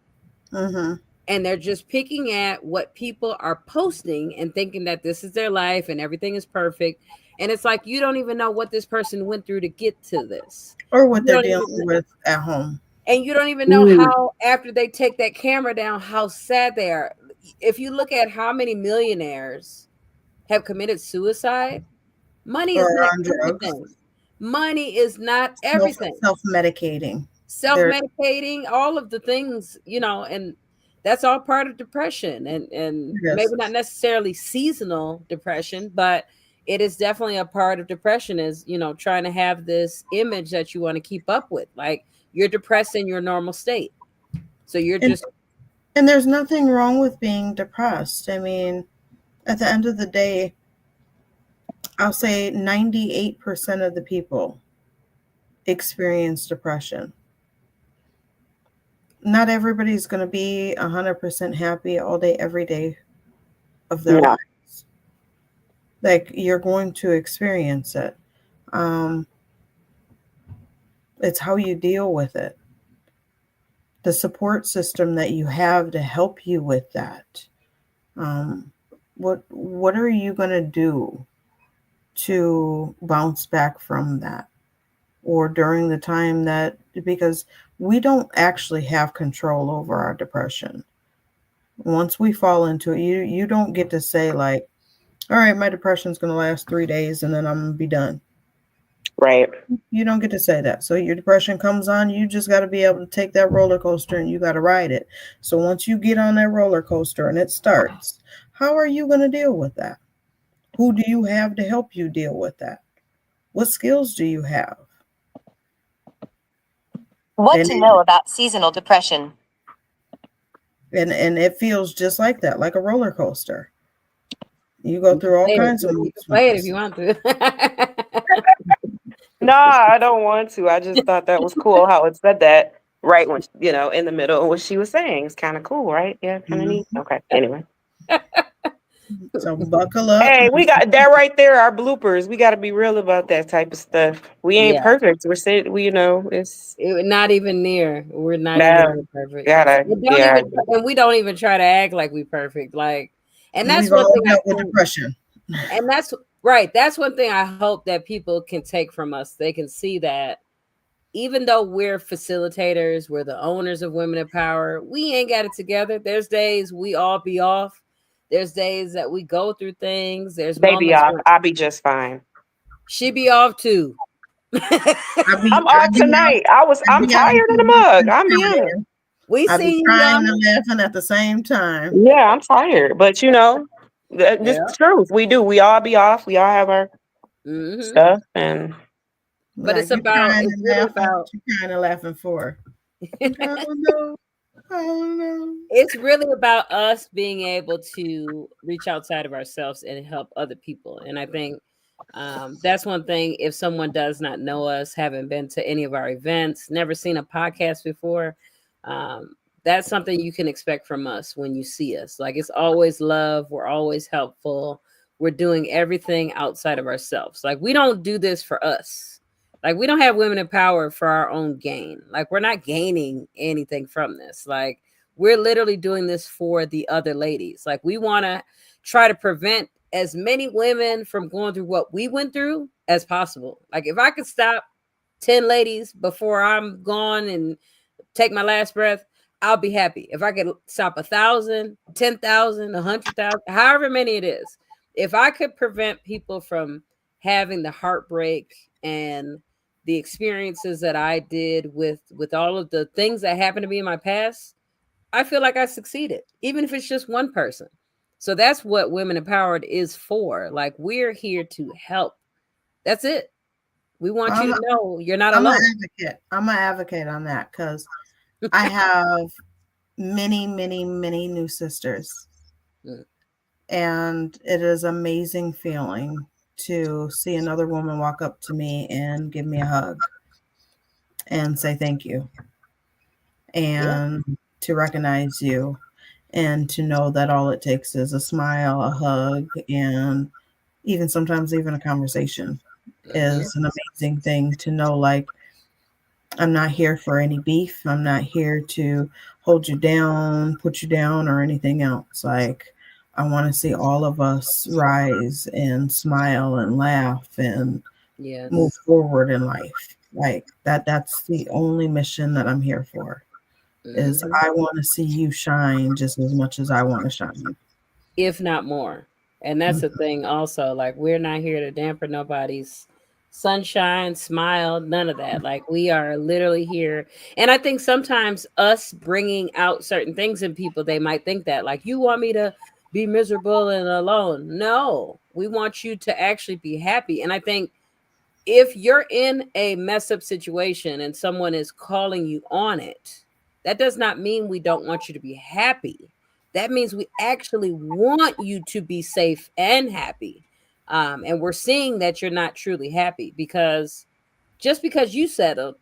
Mm-hmm. and they're just picking at what people are posting and thinking that this is their life and everything is perfect. And it's like you don't even know what this person went through to get to this. Or what You they're don't dealing even with at home. and you don't even know Mm. how after they take that camera down how sad they are. If you look at how many millionaires have committed suicide, money Or is not on drugs. everything. Money is not everything. Self medicating. They're Self-medicating, all of the things, and that's all part of depression, and maybe yes. not necessarily seasonal depression, but it is definitely a part of depression is, trying to have this image that you want to keep up with. Like you're depressed in your normal state. So you're And just and there's nothing wrong with being depressed. I mean, at the end of the day, I'll say 98% of the people experience depression. Not everybody's going to be 100% happy all day, every day of their No. lives. Like, you're going to experience it. Um, it's how you deal with it, the support system that you have to help you with that. Um, what are you going to do to bounce back from that? Or during the time that, because we don't actually have control over our depression. Once we fall into it, you don't get to say like, all right, my depression's going to last 3 days and then I'm going to be done. Right. You don't get to say that. So your depression comes on, you just got to be able to take that roller coaster and you got to ride it. So once you get on that roller coaster and it starts, how are you going to deal with that? Who do you have to help you deal with that? What skills do you have? What And to know about seasonal depression? and it feels just like that, like a roller coaster. You go through all kinds of you mood can play it if swings. you want to. No, I don't want to. I just thought that was cool how it said that right when, in the middle of what she was saying. It's kind of cool, right? Yeah, kind of neat. Mhm. Okay. Anyway. So buckle up. Hey, we got that right there, our bloopers. We got to be real about that type of stuff. We ain't Yeah. perfect. We're saying, it's Not even near. We're not even no, near perfect. gotta, yeah. And we don't even try to act like we perfect. Like, and that's We've one all thing I dealt with think, depression. and that's right. That's one thing I hope that people can take from us. They can see that even though we're facilitators, we're the owners of Women in Power, we ain't got it together. There's days we all be off. There's days that we go through things. There's They be moments off. when I'll be just fine. she be off too. I'm off tonight. I I'm be out tired of the mug. I'm being honest. We I be see you, crying Yama. and laughing at the same time. Yeah, I'm tired. But this Yeah. is the truth. We do. We all be off. We all have our Hmm. stuff and But Like, you crying it's and really laughing. What about you crying and laughing for? Like, I don't know. I don't know. it's really about us being able to reach outside of ourselves and help other people. And I think that's one thing. If someone does not know us, haven't been to any of our events, never seen a podcast before, um, that's something you can expect from us when you see us. Like it's always love. We're always helpful. We're doing everything outside of ourselves. Like we don't do this for us. Like we don't have Women in Power for our own gain. Like we're not gaining anything from this. Like we're literally doing this for the other ladies. Like we want to try to prevent as many women from going through what we went through as possible. Like if I could stop 10 ladies before I'm gone and take my last breath, I'll be happy. If I could stop 1,000, 10,000, 100,000, however many it is, if I could prevent people from having the heartbreak and the experiences that I did with all of the things that happened to me in my past, I feel like I succeeded, even if it's just one person. So that's what Women Empowered is for. Like we're here to help. That's it. We want you I'm to know you're not I'm an alone. advocate. I'm an advocate on that because I have many, many, many new sisters, Mm. and it is amazing feeling to see another woman walk up to me and give me a hug and say thank you Yeah. and to recognize you and to know that all it takes is a smile, a hug, and even sometimes even a conversation Hmm. is an amazing thing to know. Like, I'm not here for any beef. I'm not here to hold you down, put you down, or anything else. Like, I want to see all of us rise and smile and laugh and move Yes. forward in life. Like that's the only mission that I'm here for. Is Hmm. I want to see you shine just as much as I want to shine. If not more. And that's the Mhm. thing also. Like we're not here to damper nobody's sunshine, smile, none of that. Like we are literally here. And I think sometimes us bringing out certain things in people, they might think that like you want me to be miserable and alone. No, we want you to actually be happy. And I think if you're in a mess up situation and someone is calling you on it, that does not mean we don't want you to be happy. That means we actually want you to be safe and happy. And we're seeing that you're not truly happy, because just because you settled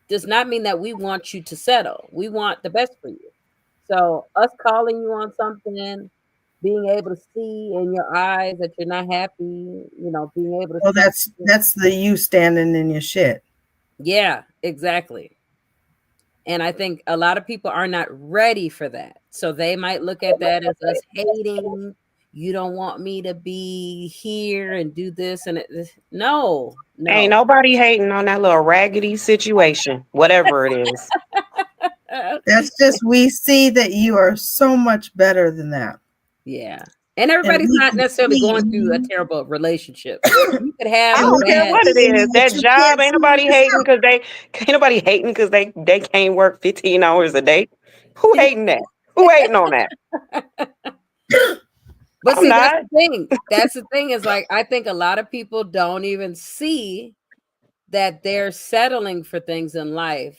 does not mean that we want you to settle. We want the best for you. So us calling you on something, being able to see in your eyes that you're not happy, being able to Well, see. that's the you standing in your shit. Yeah, exactly. And I think a lot of people are not ready for that. So they might look at that as us hating. You don't want me to be here and do this and no, Ain't no. nobody hating on that little raggedy situation, whatever it is. That's just, we see that you are so much better than that. Yeah. And And everybody's we not can necessarily see going in through a you. terrible relationship. You could I have And a we don't can care bad. what it see in is. you that That you job, can't ain't see in nobody hating yourself. because ain't nobody hating because they can't work 15 hours a day. Who hating that? Who hating on that? But I'm see, that's not. the thing. That's the thing is, like, I think a lot of people don't even see that they're settling for things in life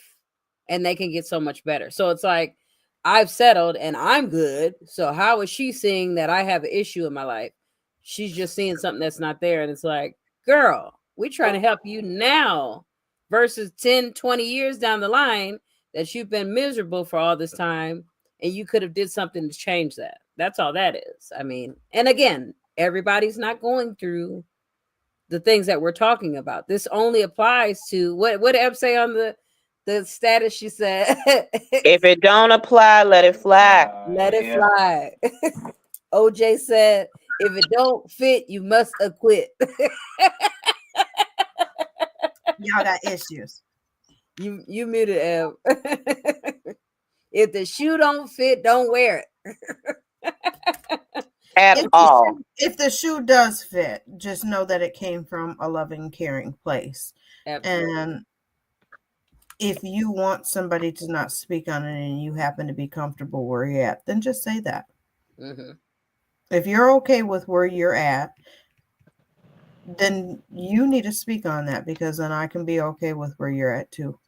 and they can get so much better. So it's like, I've settled and I'm good. So how is she seeing that I have an issue in my life? She's just seeing something that's not there. And it's like, girl, we're trying to help you now versus 10, 20 years down the line that you've been miserable for all this time, and you could have did something to change that. That's all that is. I mean, and again, everybody's not going through the things that we're talking about. This only applies to what did Eb say on the status? She said, If it don't apply, let it fly. let it fly. OJ said, if it don't fit, you must acquit. Y'all got issues. You muted Eb. If the shoe don't fit, don't wear it. At all. If the shoe does fit, just know that it came from a loving, caring place. Absolutely. And if you want somebody to not speak on it and you happen to be comfortable where you're at, then just say that. Mm-hmm. If you're okay with where you're at, then you need to speak on that, because then I can be okay with where you're at too.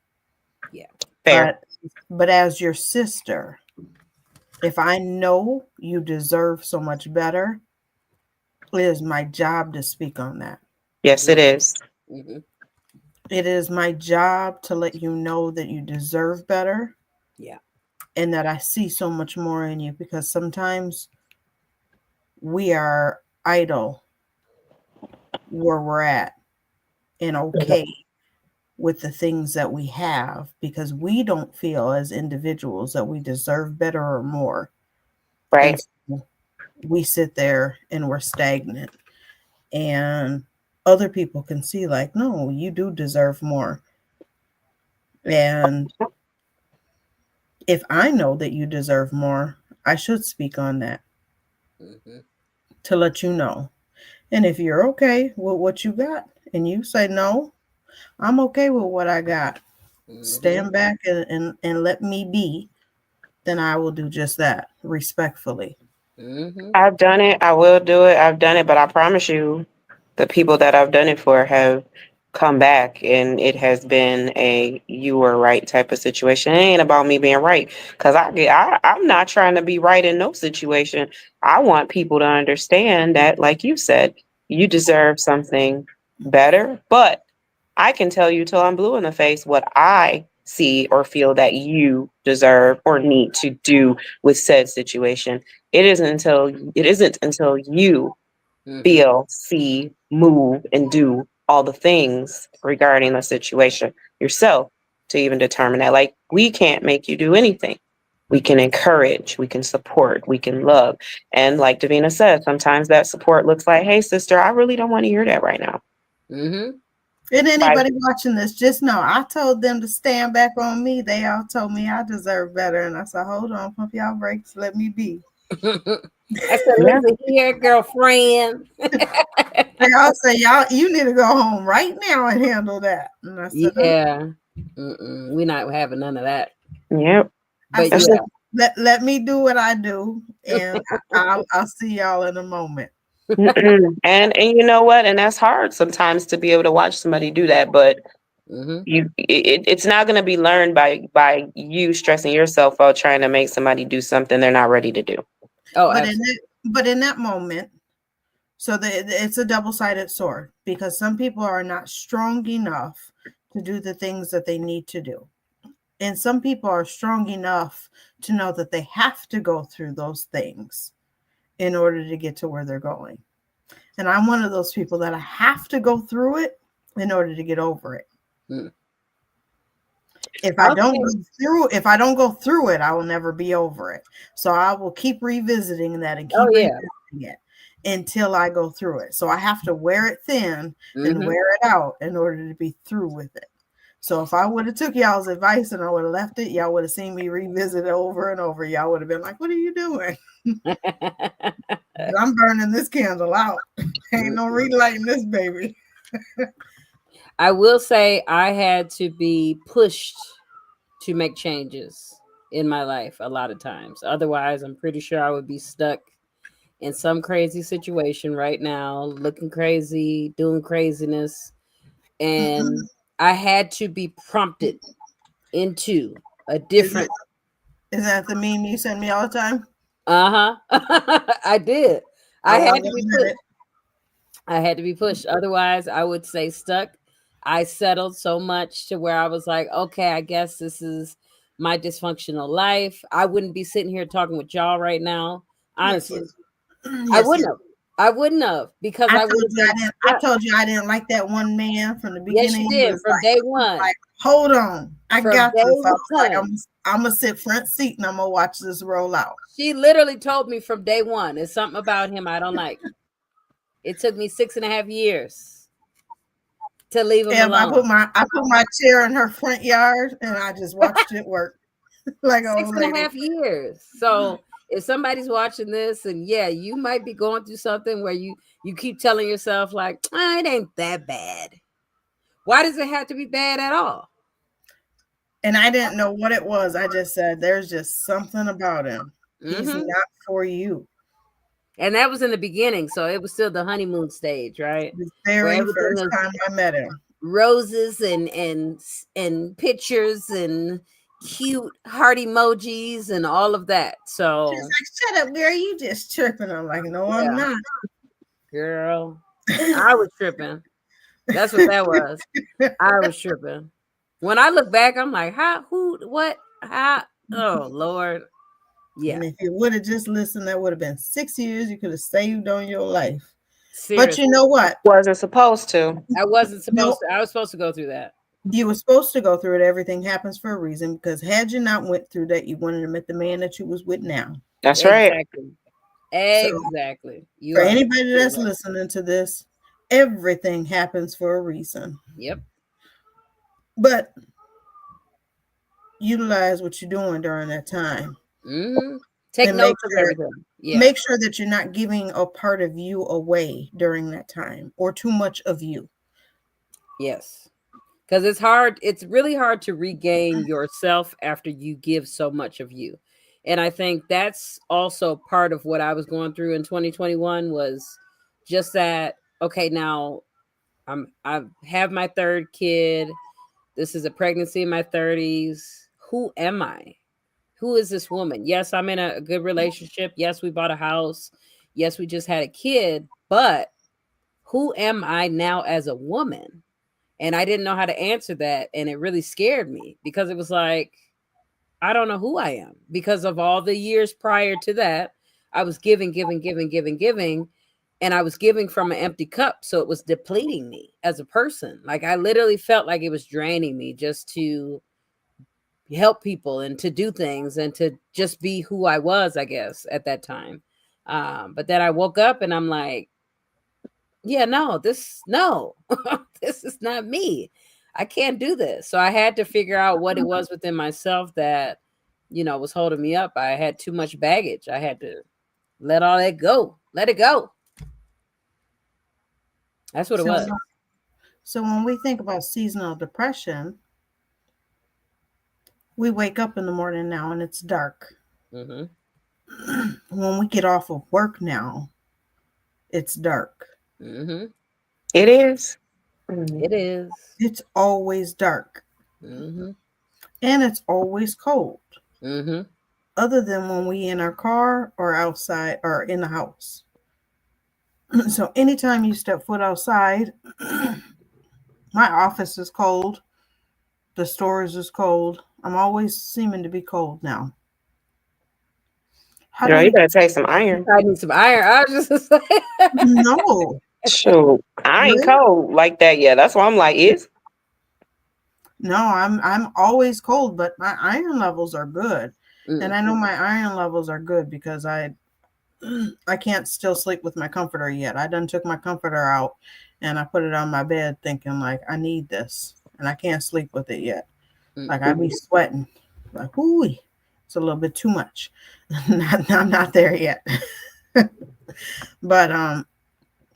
Yeah. Fair. But as your sister, if I know you deserve so much better, it is my job to speak on that. Yes, it is. Mm-hmm. It is my job to let you know that you deserve better. Yeah. And that I see so much more in you, because sometimes we are idle where we're at and okay with the things that we have, because we don't feel as individuals that we deserve better or more. Right. And so we sit there and we're stagnant. And other people can see, like, no, you do deserve more. And if I know that you deserve more, I should speak on that. Mm-hmm. To let you know. And if you're okay with what you got and you say, no, I'm okay with what I got, Mm-hmm. stand back and let me be, then I will do just that respectfully. Mm-hmm. I've done it. I will do it. I've done it, but I promise you, the people that I've done it for have come back, and it has been a you were right type of situation. It ain't about me being right, because I'm not trying to be right in no situation. I want people to understand that, like you said, you deserve something better. But I can tell you till I'm blue in the face what I see or feel that you deserve or need to do with said situation. It isn't until you Mm-hmm. feel, see, move, and do all the things regarding the situation yourself to even determine that. Like, we can't make you do anything. We can encourage, we can support, we can love. And like Davina said, sometimes that support looks like, hey, sister, I really don't want to hear that right now. Mm-hmm. And anybody watching this, just know I told them to stand back on me. They all told me I deserve better. And I said, hold on, pump y'all brakes, let me be. I said, Yeah. listen here, girlfriend. They all say, y'all, you need to go home right now and handle that. And I said, Yeah. We're not having none of that. Yep. But said, yeah. let me do what I do, and I'll see y'all in a moment. And you know what? And that's hard sometimes to be able to watch somebody do that, but Mm-hmm. it's not going to be learned by you stressing yourself out trying to make somebody do something they're not ready to do. Oh, But absolutely. but in that moment, so it's a double-sided sword because some people are not strong enough to do the things that they need to do. And some people are strong enough to know that they have to go through those things in order to get to where they're going. And I'm one of those people that I have to go through it in order to get over it. Mm. If I don't Okay. go through it, I will never be over it. So I will keep revisiting that and Oh keep yeah. revisiting it until I go through it. So I have to wear it thin and Mm-hmm. wear it out in order to be through with it. So if I would have took y'all's advice and I would have left it, y'all would have seen me revisit it over and over. Y'all would have been like, "What are you doing?" I'm burning this candle out. Ain't no relighting this baby. I will say I had to be pushed to make changes in my life a lot of times. Otherwise, I'm pretty sure I would be stuck in some crazy situation right now, looking crazy, doing craziness. And I had to be prompted into a Is that different. is that the meme you send me all the time? Uh huh. I did. I I had won't to be admit pushed. it. I had to be pushed. Otherwise, I would say stuck. I settled so much to where I was like, okay, I guess this is my dysfunctional life. I wouldn't be sitting here talking with y'all right now. Yes, Honestly, yes. I Yes, wouldn't yes. have. I wouldn't have because I I would told have you I been didn't. I stuck. told you I didn't like that one man from the Yes, you beginning. He did was from day one. like, hold on, I From got day this. I was like, one. I'm gonna sit front seat and I'm gonna watch this roll out. She literally told me from day one, it's something about him I don't like. It took me 6.5 years to leave him And alone. I put my chair in her front yard and I just watched it work like an Six old and a lady. half years. So if somebody's watching this, and yeah, you might be going through something where you keep telling yourself like, it ain't that bad. Why does it have to be bad at all? And I didn't know what it was. I just said, there's just something about him. He's Hmm. not for you. And that was in the beginning, so it was still the honeymoon stage, right? The Where very everything first was time I met him. roses and pictures and cute heart emojis and all of that. She's So like, shut up, girl. You just tripping. I'm like, no, I'm yeah, not. girl, I was tripping. That's what that was. I was tripping. When I look back, I'm like, how, who, what, how? Oh Lord, yeah, And if you would have just listened, that would have been 6 years you could have saved on your life. But seriously, you know what? Wasn't supposed to. I wasn't No, supposed to. I was supposed to go through that. you were supposed to go through it. Everything happens for a reason. Because had you not went through that, you wouldn't have met the man that you was with now. That's right. Exactly, So exactly. You for are anybody absolutely that's right. listening to this, everything happens for a reason. Yep. But utilize what you're doing during that time Hmm. Take and make notes of sure everything. Yeah. make sure that you're not giving a part of you away during that time or too much of you. Yes. Because it's hard. It's really hard to regain yourself after you give so much of you. And I think that's also part of what I was going through in 2021 was just that, okay, now I have my third kid. This is a pregnancy in my 30s. Who am I? Who is this woman? Yes, I'm in a good relationship. Yes, we bought a house. Yes, we just had a kid. But who am I now as a woman? And I didn't know how to answer that. And it really scared me because it was like, I don't know who I am because of all the years prior to that. I was giving, giving, giving, giving, giving. And I was giving from an empty cup. So it was depleting me as a person. Like I literally felt like it was draining me just to help people and to do things and to just be who I was, I guess, at that time. But then I woke up and I'm like, yeah, no, this is not me. I can't do this. So I had to figure out what it was within myself that, was holding me up. I had too much baggage. I had to let all that go. Let it go. That's what it So was. so when we think about seasonal depression, we wake up in the morning now and it's dark. Mm-hmm. When we get off of work now, it's dark. Mm-hmm. It is. Mhm. It is. It's always dark. Mm-hmm. And it's always cold. Mm-hmm. Other than when we in our car or outside or in the house. So anytime you step foot outside, my office is cold. The stores is cold. I'm always seeming to be cold now. How You do know, you we better take some iron. I need some iron. I was just saying. know? Shoot, I ain't Really? cold like that yet. That's why I'm like, is No, I'm always cold, but my iron levels are good. And I know my iron levels are good because I can't still sleep with my comforter yet. I done took my comforter out and I put it on my bed thinking like I need this and I can't sleep with it yet. Like I be sweating. Like, ooh, it's a little bit too much. I'm not there yet. But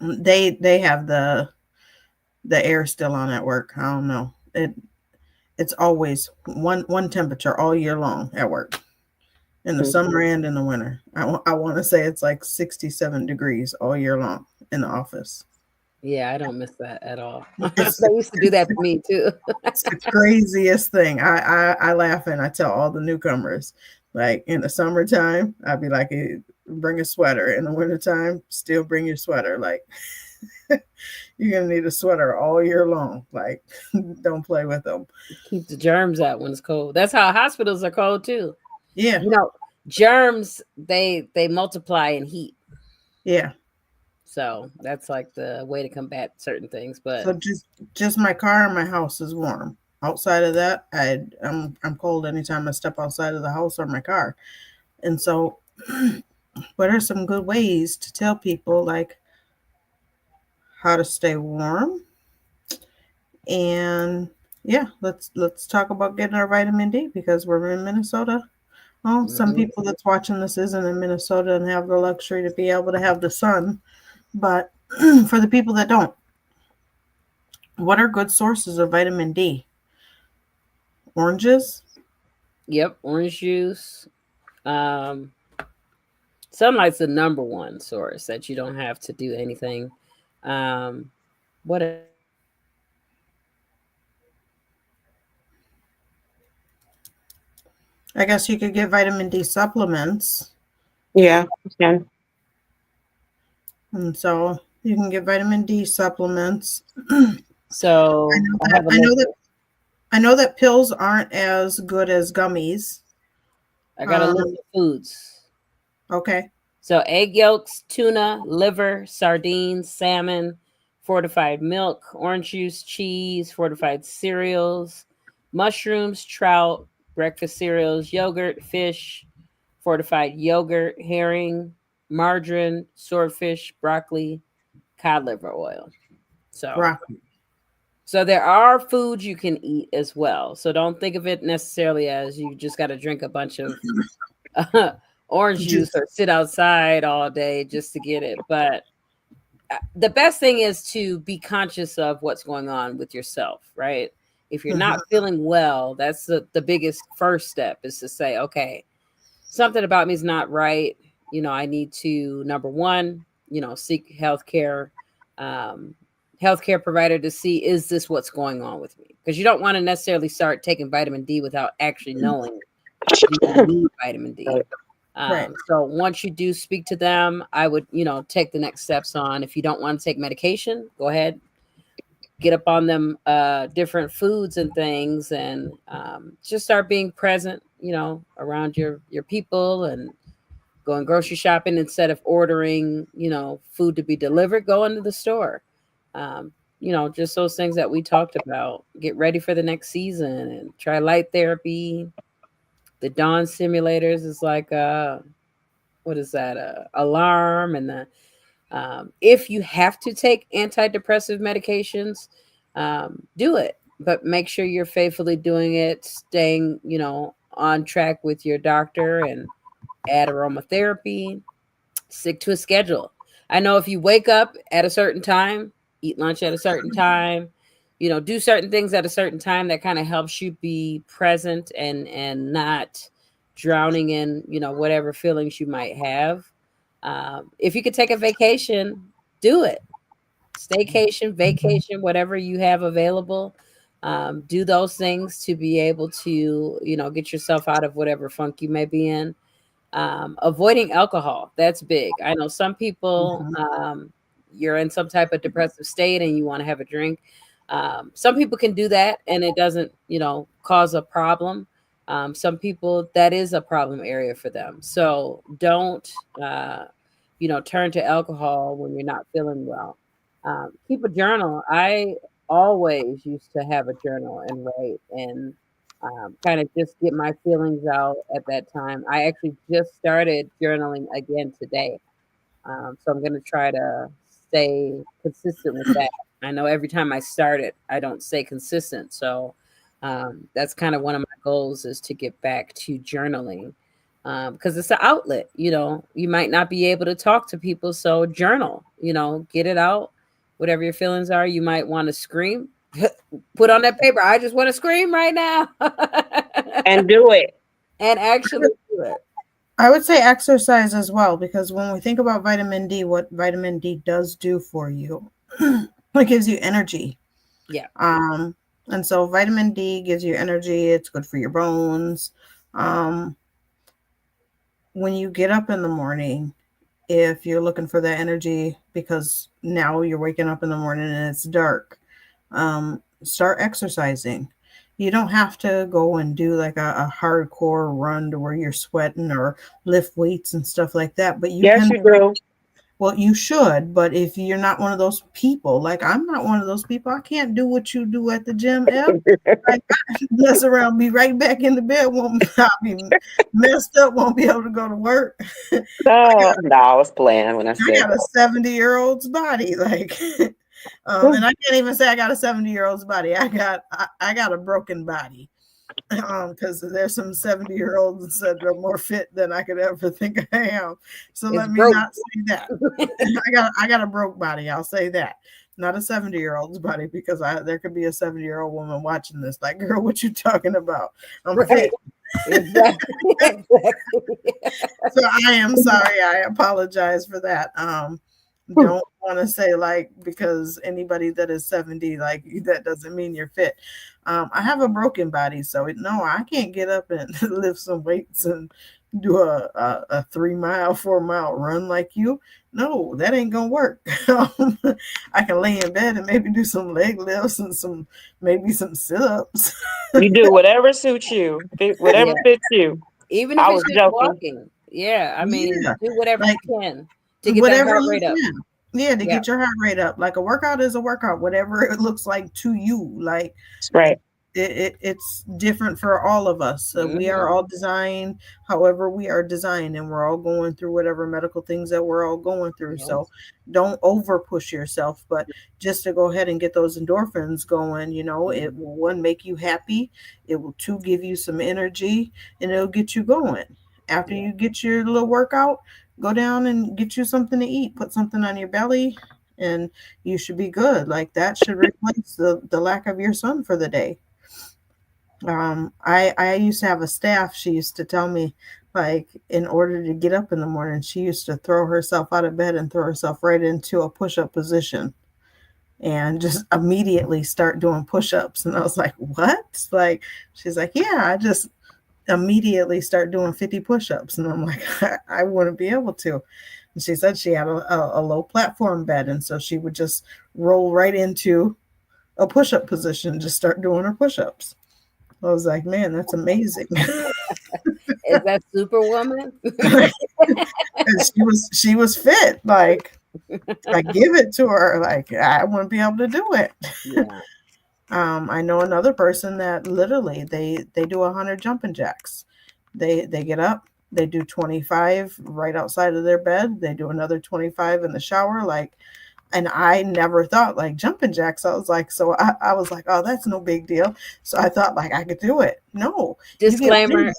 they have the air still on at work. I don't know. It's always one temperature all year long at work. In the summer and in the winter. I want to say it's like 67 degrees all year long in the office. Yeah, I don't miss that at all. It's They used to do that for me too. it's the craziest thing. I laugh and I tell all the newcomers, like in the summertime, I'd be like, "Hey, bring a sweater. In the wintertime, still bring your sweater. Like you're gonna need a sweater all year long. Like don't play with them." Keep the germs out when it's cold. That's how hospitals are cold too. Yeah, You know, germs they multiply in heat. yeah. So that's like the way to combat certain things. But So just my car and my house is warm. Outside of that, I'm cold anytime I step outside of the house or my car. And so, what are some good ways to tell people like how to stay warm? And yeah, let's talk about getting our vitamin D because we're in Minnesota. Well, some mhm. people that's watching this isn't in Minnesota and have the luxury to be able to have the sun, but for the people that don't, what are good sources of vitamin D? Oranges? Yep, orange juice. Um, Sunlight's the number one source that you don't have to do anything. What else? I guess you could get vitamin D supplements. yeah, yeah. And so you can get vitamin D supplements. So I have a I know list. that I know that pills aren't as good as gummies. I got a list Um, of foods. okay. So egg yolks, tuna, liver, sardines, salmon, fortified milk, orange juice, cheese, fortified cereals, mushrooms, trout, breakfast cereals, yogurt, fish, fortified yogurt, herring, margarine, swordfish, broccoli, cod liver oil. So Broccoli. so there are foods you can eat as well. So don't think of it necessarily as you just got to drink a bunch of orange juice Juice. or sit outside all day just to get it. But the best thing is to be conscious of what's going on with yourself, right? If you're Mhm. not feeling well, that's the biggest first step is to say, okay, something about me is not right. I need to, number one, seek healthcare, um, healthcare provider to see, is this what's going on with me? Because you don't want to necessarily start taking vitamin D without actually knowing do you need vitamin D. Right. Right. So once you do speak to them, I would, take the next steps on. If you don't want to take medication, go ahead, get up on them different foods and things, and just start being present, around your people and going grocery shopping instead of ordering, food to be delivered. Go into the store. Just those things that we talked about. Get ready for the next season and try light therapy. The dawn simulators is like what is that? Alarm, and the if you have to take antidepressive medications, do it, but make sure you're faithfully doing it, staying, on track with your doctor, and add aromatherapy. Stick to a schedule. I know if you wake up at a certain time, eat lunch at a certain time, do certain things at a certain time, that kind of helps you be present and not drowning in, whatever feelings you might have. If you could take a vacation, do it. Staycation, vacation, whatever you have available. Do those things to be able to, get yourself out of whatever funk you may be in. Avoiding alcohol, that's big. I know some people, Mhm. you're in some type of depressive state and you want to have a drink. Some people can do that and it doesn't, cause a problem. Some people, that is a problem area for them. So don't, turn to alcohol when you're not feeling well. Keep a journal. I always used to have a journal and write and kind of just get my feelings out at that time. I actually just started journaling again today. So I'm going to try to stay consistent with that. I know every time I start it, I don't stay consistent. So that's kind of one of my goals is to get back to journaling because it's an outlet. You might not be able to talk to people. So journal, get it out. Whatever your feelings are, you might want to scream. Put on that paper. I just want to scream right now. And do it. And actually do it. I would say exercise as well, because when we think about vitamin D, what vitamin D does do for you, it gives you energy. Yeah. And so vitamin D gives you energy. It's good for your bones. When you get up in the morning, if you're looking for that energy because now you're waking up in the morning and it's dark, start exercising. You don't have to go and do like a hardcore run to where you're sweating or lift weights and stuff like that, but you Yes, can. you do. Well, you should, but if you're not one of those people, like I'm not one of those people, I can't do what you do at the gym, F. Like, I mess around, be right back in the bed, won't I'll be messed up, won't be able to go to work. No, I was playing when I I said got a 70-year-old's body, like, that. and I can't even say I got a 70-year-old's body. I got a broken body. Because there's some 70-year-olds that are more fit than I could ever think I am. So It's let me broke. not say that. I got a broke body. I'll say that. Not a 70-year-old's body, because there could be a 70-year-old woman watching this. Like, girl, what you talking about? I'm Right. fit. Exactly. So I am sorry. I apologize for that. Don't want to say like because anybody that is 70, like that doesn't mean you're fit. I have a broken body, so no, I can't get up and lift some weights and do a 3 mile, 4 mile run like you. No, that ain't gonna work. I can lay in bed and maybe do some leg lifts and maybe some sit-ups. You do whatever suits you, whatever Yeah. fits you. Even if I it's was just joking. walking. Yeah. I mean, Yeah, do whatever like you can to get that whatever heart you rate up. can. Yeah, to Yeah. get your heart rate up. Like a workout is a workout, whatever it looks like to you. Like Right. it's different for all of us. So we are all designed however we are designed, and we're all going through whatever medical things that we're all going through. Yes. So don't over push yourself, but just to go ahead and get those endorphins going, it will, one, make you happy, it will, two, give you some energy, and it'll get you going. After you get your little workout, go down and get you something to eat, put something on your belly, and you should be good. Like that should replace the lack of your sun for the day. I used to have a staff. She used to tell me, like, in order to get up in the morning, she used to throw herself out of bed and throw herself right into a push-up position and just immediately start doing push-ups. And I was like, what? Like, she's like, yeah, I just immediately start doing 50 push-ups. And I'm like, I wouldn't be able to. And she said she had a low platform bed, and so she would just roll right into a push-up position, just start doing her push-ups. I was like, man, that's amazing. Is that Superwoman? And she was fit. Like, I give it to her. Like, I wouldn't be able to do it. Yeah. I know another person that literally they do 100 jumping jacks. They get up, they do 25 right outside of their bed. They do another 25 in the shower. Like, and I never thought like jumping jacks. I was like, so I was like, oh, that's no big deal. So I thought like I could do it. No. Disclaimer,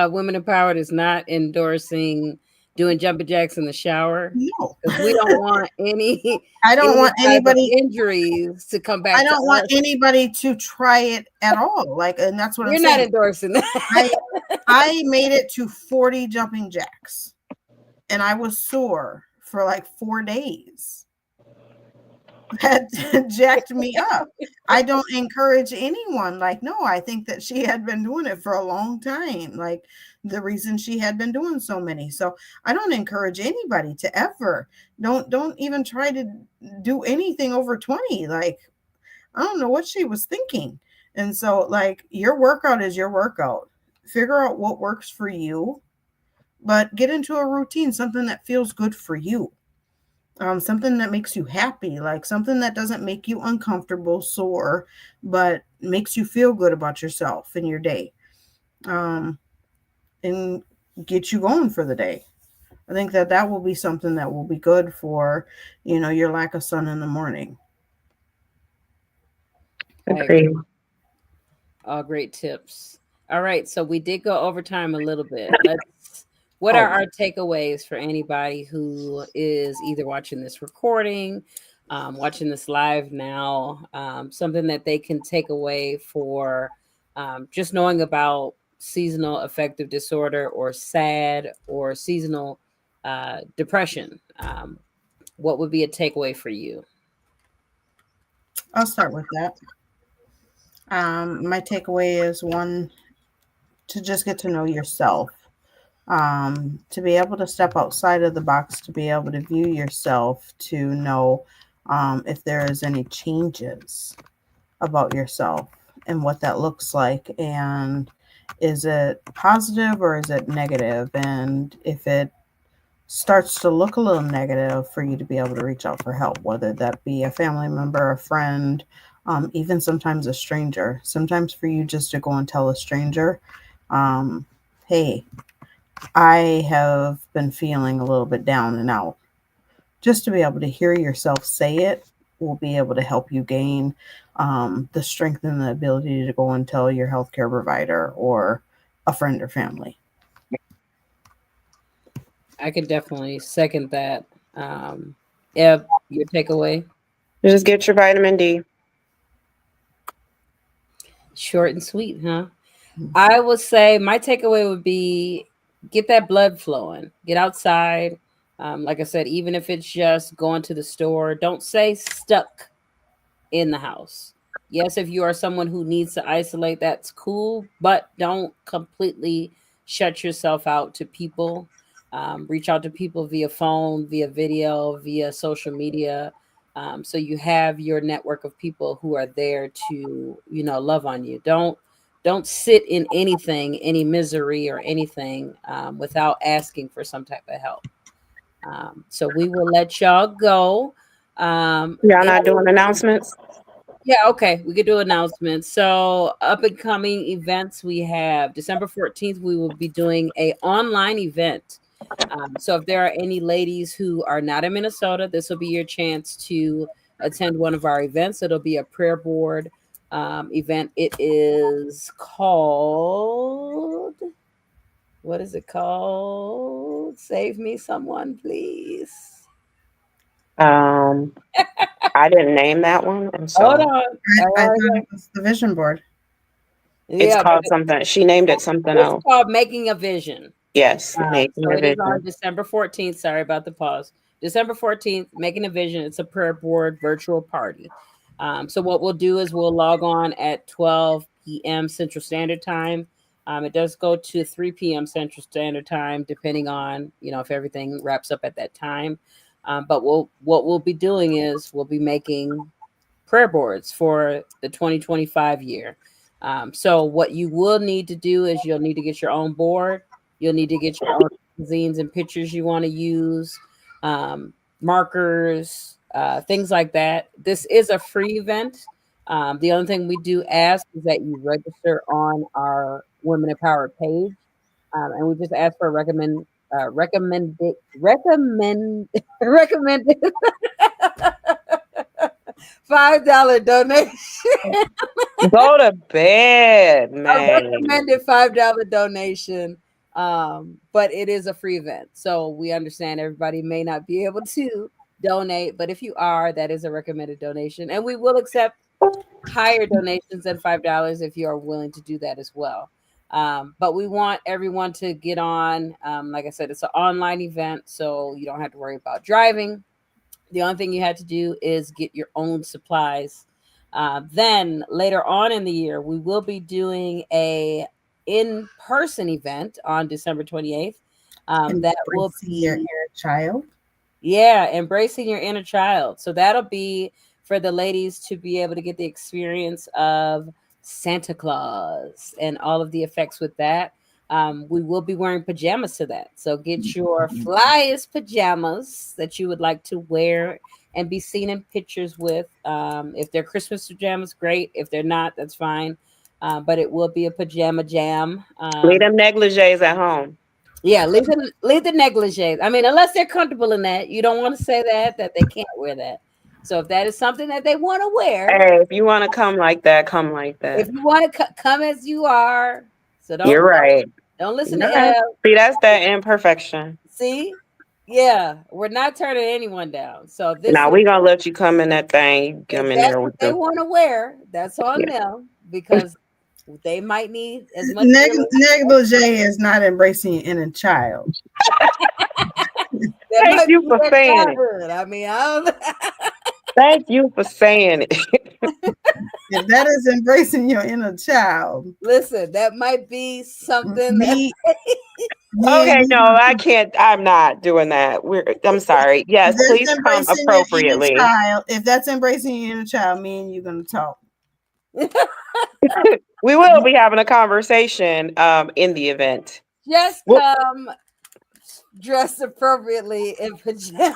Women Empowered is not endorsing doing jumping jacks in the shower. No. Because we don't want any I don't want type of anybody injuries to come back. I don't to want us. anybody to try it at all. Like, and that's what We're I'm not saying. endorsing that. I made it to 40 jumping jacks and I was sore for like 4 days. That jacked me up. I don't encourage anyone. Like, no, I think that she had been doing it for a long time. Like, the reason she had been doing so many. So I don't encourage anybody to ever don't even try to do anything over 20. Like, I don't know what she was thinking. And so, like, your workout is your workout. Figure out what works for you, but get into a routine, something that feels good for you. Something that makes you happy, like something that doesn't make you uncomfortable, sore, but makes you feel good about yourself and your day, um, and get you going for the day. I think that that will be something that will be good for, your lack of sun in the morning. Agreed. All great tips. All right, so we did go over time a little bit. What are our takeaways for anybody who is either watching this recording, watching this live now, something that they can take away for just knowing about seasonal affective disorder or SAD or seasonal depression? What would be a takeaway for you? I'll start with that. My takeaway is one, to just get to know yourself, to be able to step outside of the box, to be able to view yourself, to know if there is any changes about yourself and what that looks like, and is it positive or is it negative, and if it starts to look a little negative, for you to be able to reach out for help, whether that be a family member, a friend, even sometimes a stranger. Sometimes for you just to go and tell a stranger, hey, I have been feeling a little bit down and out. Just to be able to hear yourself say it will be able to help you gain the strength and the ability to go and tell your healthcare provider or a friend or family. I could definitely second that. Eb, your takeaway? Just get your vitamin D. Short and sweet, huh? I would say my takeaway would be get that blood flowing, get outside. Like I said, even if it's just going to the store, don't stay stuck in the house. Yes, if you are someone who needs to isolate, that's cool, but don't completely shut yourself out to people. Reach out to people via phone, via video, via social media. So you have your network of people who are there to, love on you. Don't sit in anything, any misery or anything without asking for some type of help. So we will let y'all go. Y'all not doing announcements? Yeah, okay. We could do announcements. So up and coming events, we have December 14th, we will be doing a online event. So if there are any ladies who are not in Minnesota, this will be your chance to attend one of our events. It'll be a prayer board event. It is called, what is it called? Save me someone, please. I didn't name that one, and Hold so on. I thought it was the vision board. it's Yeah, called something. She named it something it's else. called Making a Vision. Yes, making So a it is on vision. December 14th. Sorry about the pause. December 14th, Making a Vision. It's a prayer board virtual party. So what we'll do is we'll log on at 12 p.m. Central Standard Time. It does go to 3 p.m. Central Standard Time, depending on, if everything wraps up at that time. But what we'll be doing is we'll be making prayer boards for the 2025 year. So what you will need to do is you'll need to get your own board. You'll need to get your own zines and pictures you want to use, markers, things like that. This is a free event. The only thing we do ask is that you register on our Women Empowered page, and we just ask for a recommended recommended $5 donation. Go to bed, A man. recommended $5 donation. But it is a free event. So we understand everybody may not be able to donate, but if you are, that is a recommended donation. And we will accept higher donations than $5 if you are willing to do that as well. But we want everyone to get on. Like I said, it's an online event, so you don't have to worry about driving. The only thing you had to do is get your own supplies. Then later on in the year, we will be doing a in-person event on December 28th. That will Embracing your be, inner child. yeah, embracing your inner child. So that'll be for the ladies to be able to get the experience of Santa Claus and all of the effects with that. We will be wearing pajamas to that. So get your flyest pajamas that you would like to wear and be seen in pictures with. If they're Christmas pajamas, great. If they're not, that's fine. But it will be a pajama jam. Leave them negligees at home. Yeah, leave the negligees. I mean, unless they're comfortable in that, you don't want to say that they can't wear that. So if that is something that they want to wear, Hey, if you want to come like that, come like if that. you want to come as you are, so You're right. don't listen to You're right. L. See, that's that imperfection. See, yeah, we're not turning anyone down. So this Now is we gonna let you come in that thing. You if come in that's there what with they the want to wear, that's on yeah. them because they might need as much. Negligee is not embracing your inner child. That Thank might you be for their saying it. childhood. I mean, I don't. Thank you for saying it. If that is embracing your inner child, Listen, that might be something that me, me and Okay, no, you, I can't. I'm not doing that. I'm sorry. if Yes, please that's come embracing your inner appropriately. child, if that's embracing your inner child, me and you gonna talk. We will be having a conversation in the event. just Well, come dressed appropriately in pajamas.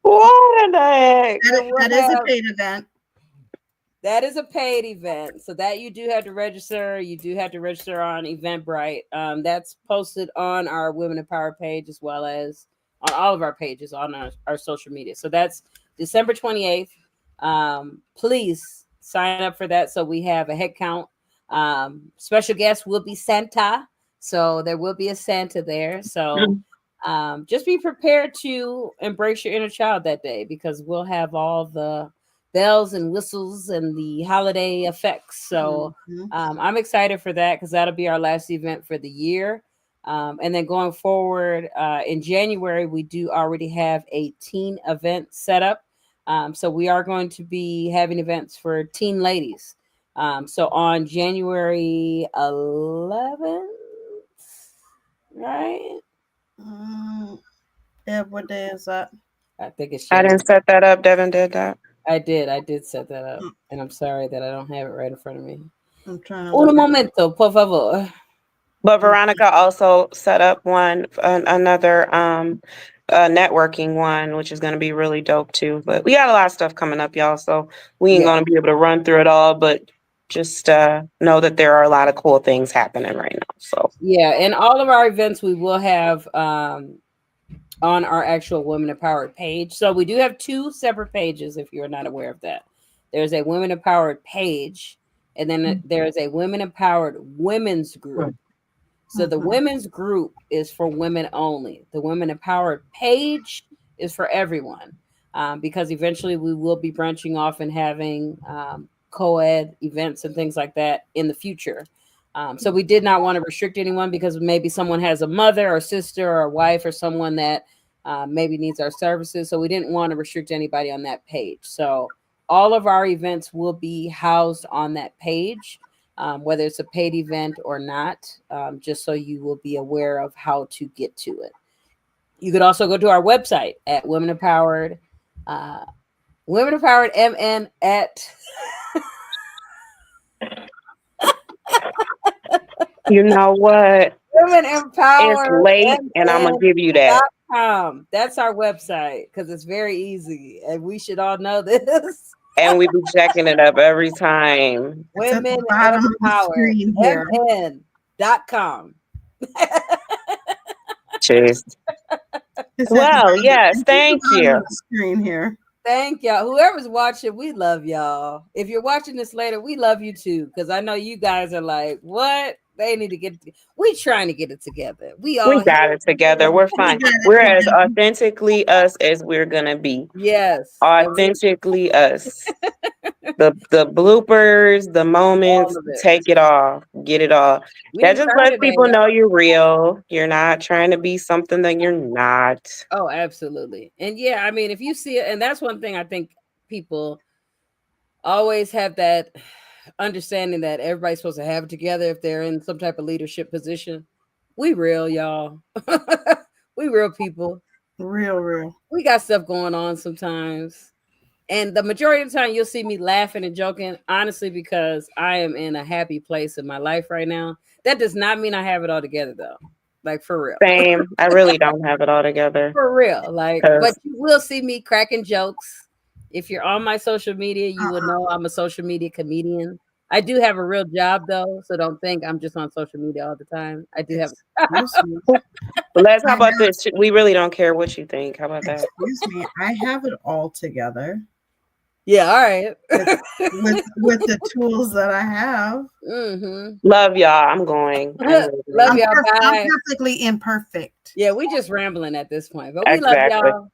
what in the heck? And we'll That is a have paid event. that is a paid event, so that you do have to register. You do have to register on Eventbrite. That's posted on our Women Empowered page as well as on all of our pages on our social media. So that's December 28th. Please sign up for that so we have a head count. Special guest will be Santa, so there will be a Santa there. So just be prepared to embrace your inner child that day because we'll have all the bells and whistles and the holiday effects. So I'm excited for that because that'll be our last event for the year. And then going forward in January, we do already have a teen event set up. So we are going to be having events for teen ladies. So on January 11th, right? Yeah, what day is that? I think it's I January. didn't set that up. Devin did that. I did set that up, and I'm sorry that I don't have it right in front of me. I'm trying to Un look. momento, por favor. But Veronica also set up another networking one, which is going to be really dope too. But we got a lot of stuff coming up, y'all. So we ain't Yeah. going to be able to run through it all. But just know that there are a lot of cool things happening right now. So Yeah, and all of our events we will have on our actual Women Empowered page. So we do have two separate pages if you're not aware of that. There's a Women Empowered page, and then there's a Women Empowered women's group. So the women's group is for women only. The Women Empowered page is for everyone because eventually we will be branching off and having co-ed events and things like that in the future. So we did not want to restrict anyone because maybe someone has a mother or sister or a wife or someone that maybe needs our services. So we didn't want to restrict anybody on that page. So all of our events will be housed on that page. Whether it's a paid event or not, just so you will be aware of how to get to it. You could also go to our website at Women Empowered, Women Empowered MN at. you know what? Women Empowered. It's late, and I'm gonna give you that. That's our website because it's very easy, and we should all know this. And we be checking it up every time. Women bottom of the Empowered screen here. MN.com. Jeez. It's Well, yes, at the thank bottom you. of the screen here. Thank y'all. Whoever's watching, we love y'all. If you're watching this later, we love you too. Because I know you guys are like, what? They need to get it. We trying to get it together. We got it together. We're fine. We're as authentically us as we're gonna be. Yes. Authentically us. the bloopers, the moments, All of it. take it all, get it all. We That didn't just turn lets today, people know y'all. you're real. You're not trying to be something that you're not. Oh, absolutely. And yeah, I mean, if you see it, and that's one thing I think people always have that understanding that everybody's supposed to have it together if they're in some type of leadership position. We real, y'all. We real people. Real. We got stuff going on sometimes. And the majority of the time you'll see me laughing and joking, honestly, because I am in a happy place in my life right now. That does not mean I have it all together though. Like for real. Same. I really don't have it all together. For real. Like, but 'Cause you will see me cracking jokes. If you're on my social media, you will know I'm a social media comedian. I do have a real job though, so don't think I'm just on social media all the time. I do have Excuse me. let's, I how about have, this? We really don't care what you think. How about that? excuse me. I have it all together Yeah, all right. with the tools that I have. Mm-hmm. Love y'all. I'm going. I'm Love leaving. y'all. I'm Bye. perfectly imperfect. Yeah, we just rambling at this point, but we love Exactly. y'all.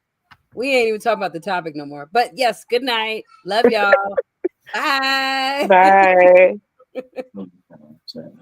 We ain't even talking about the topic no more. But yes, good night. Love y'all. Bye. Bye.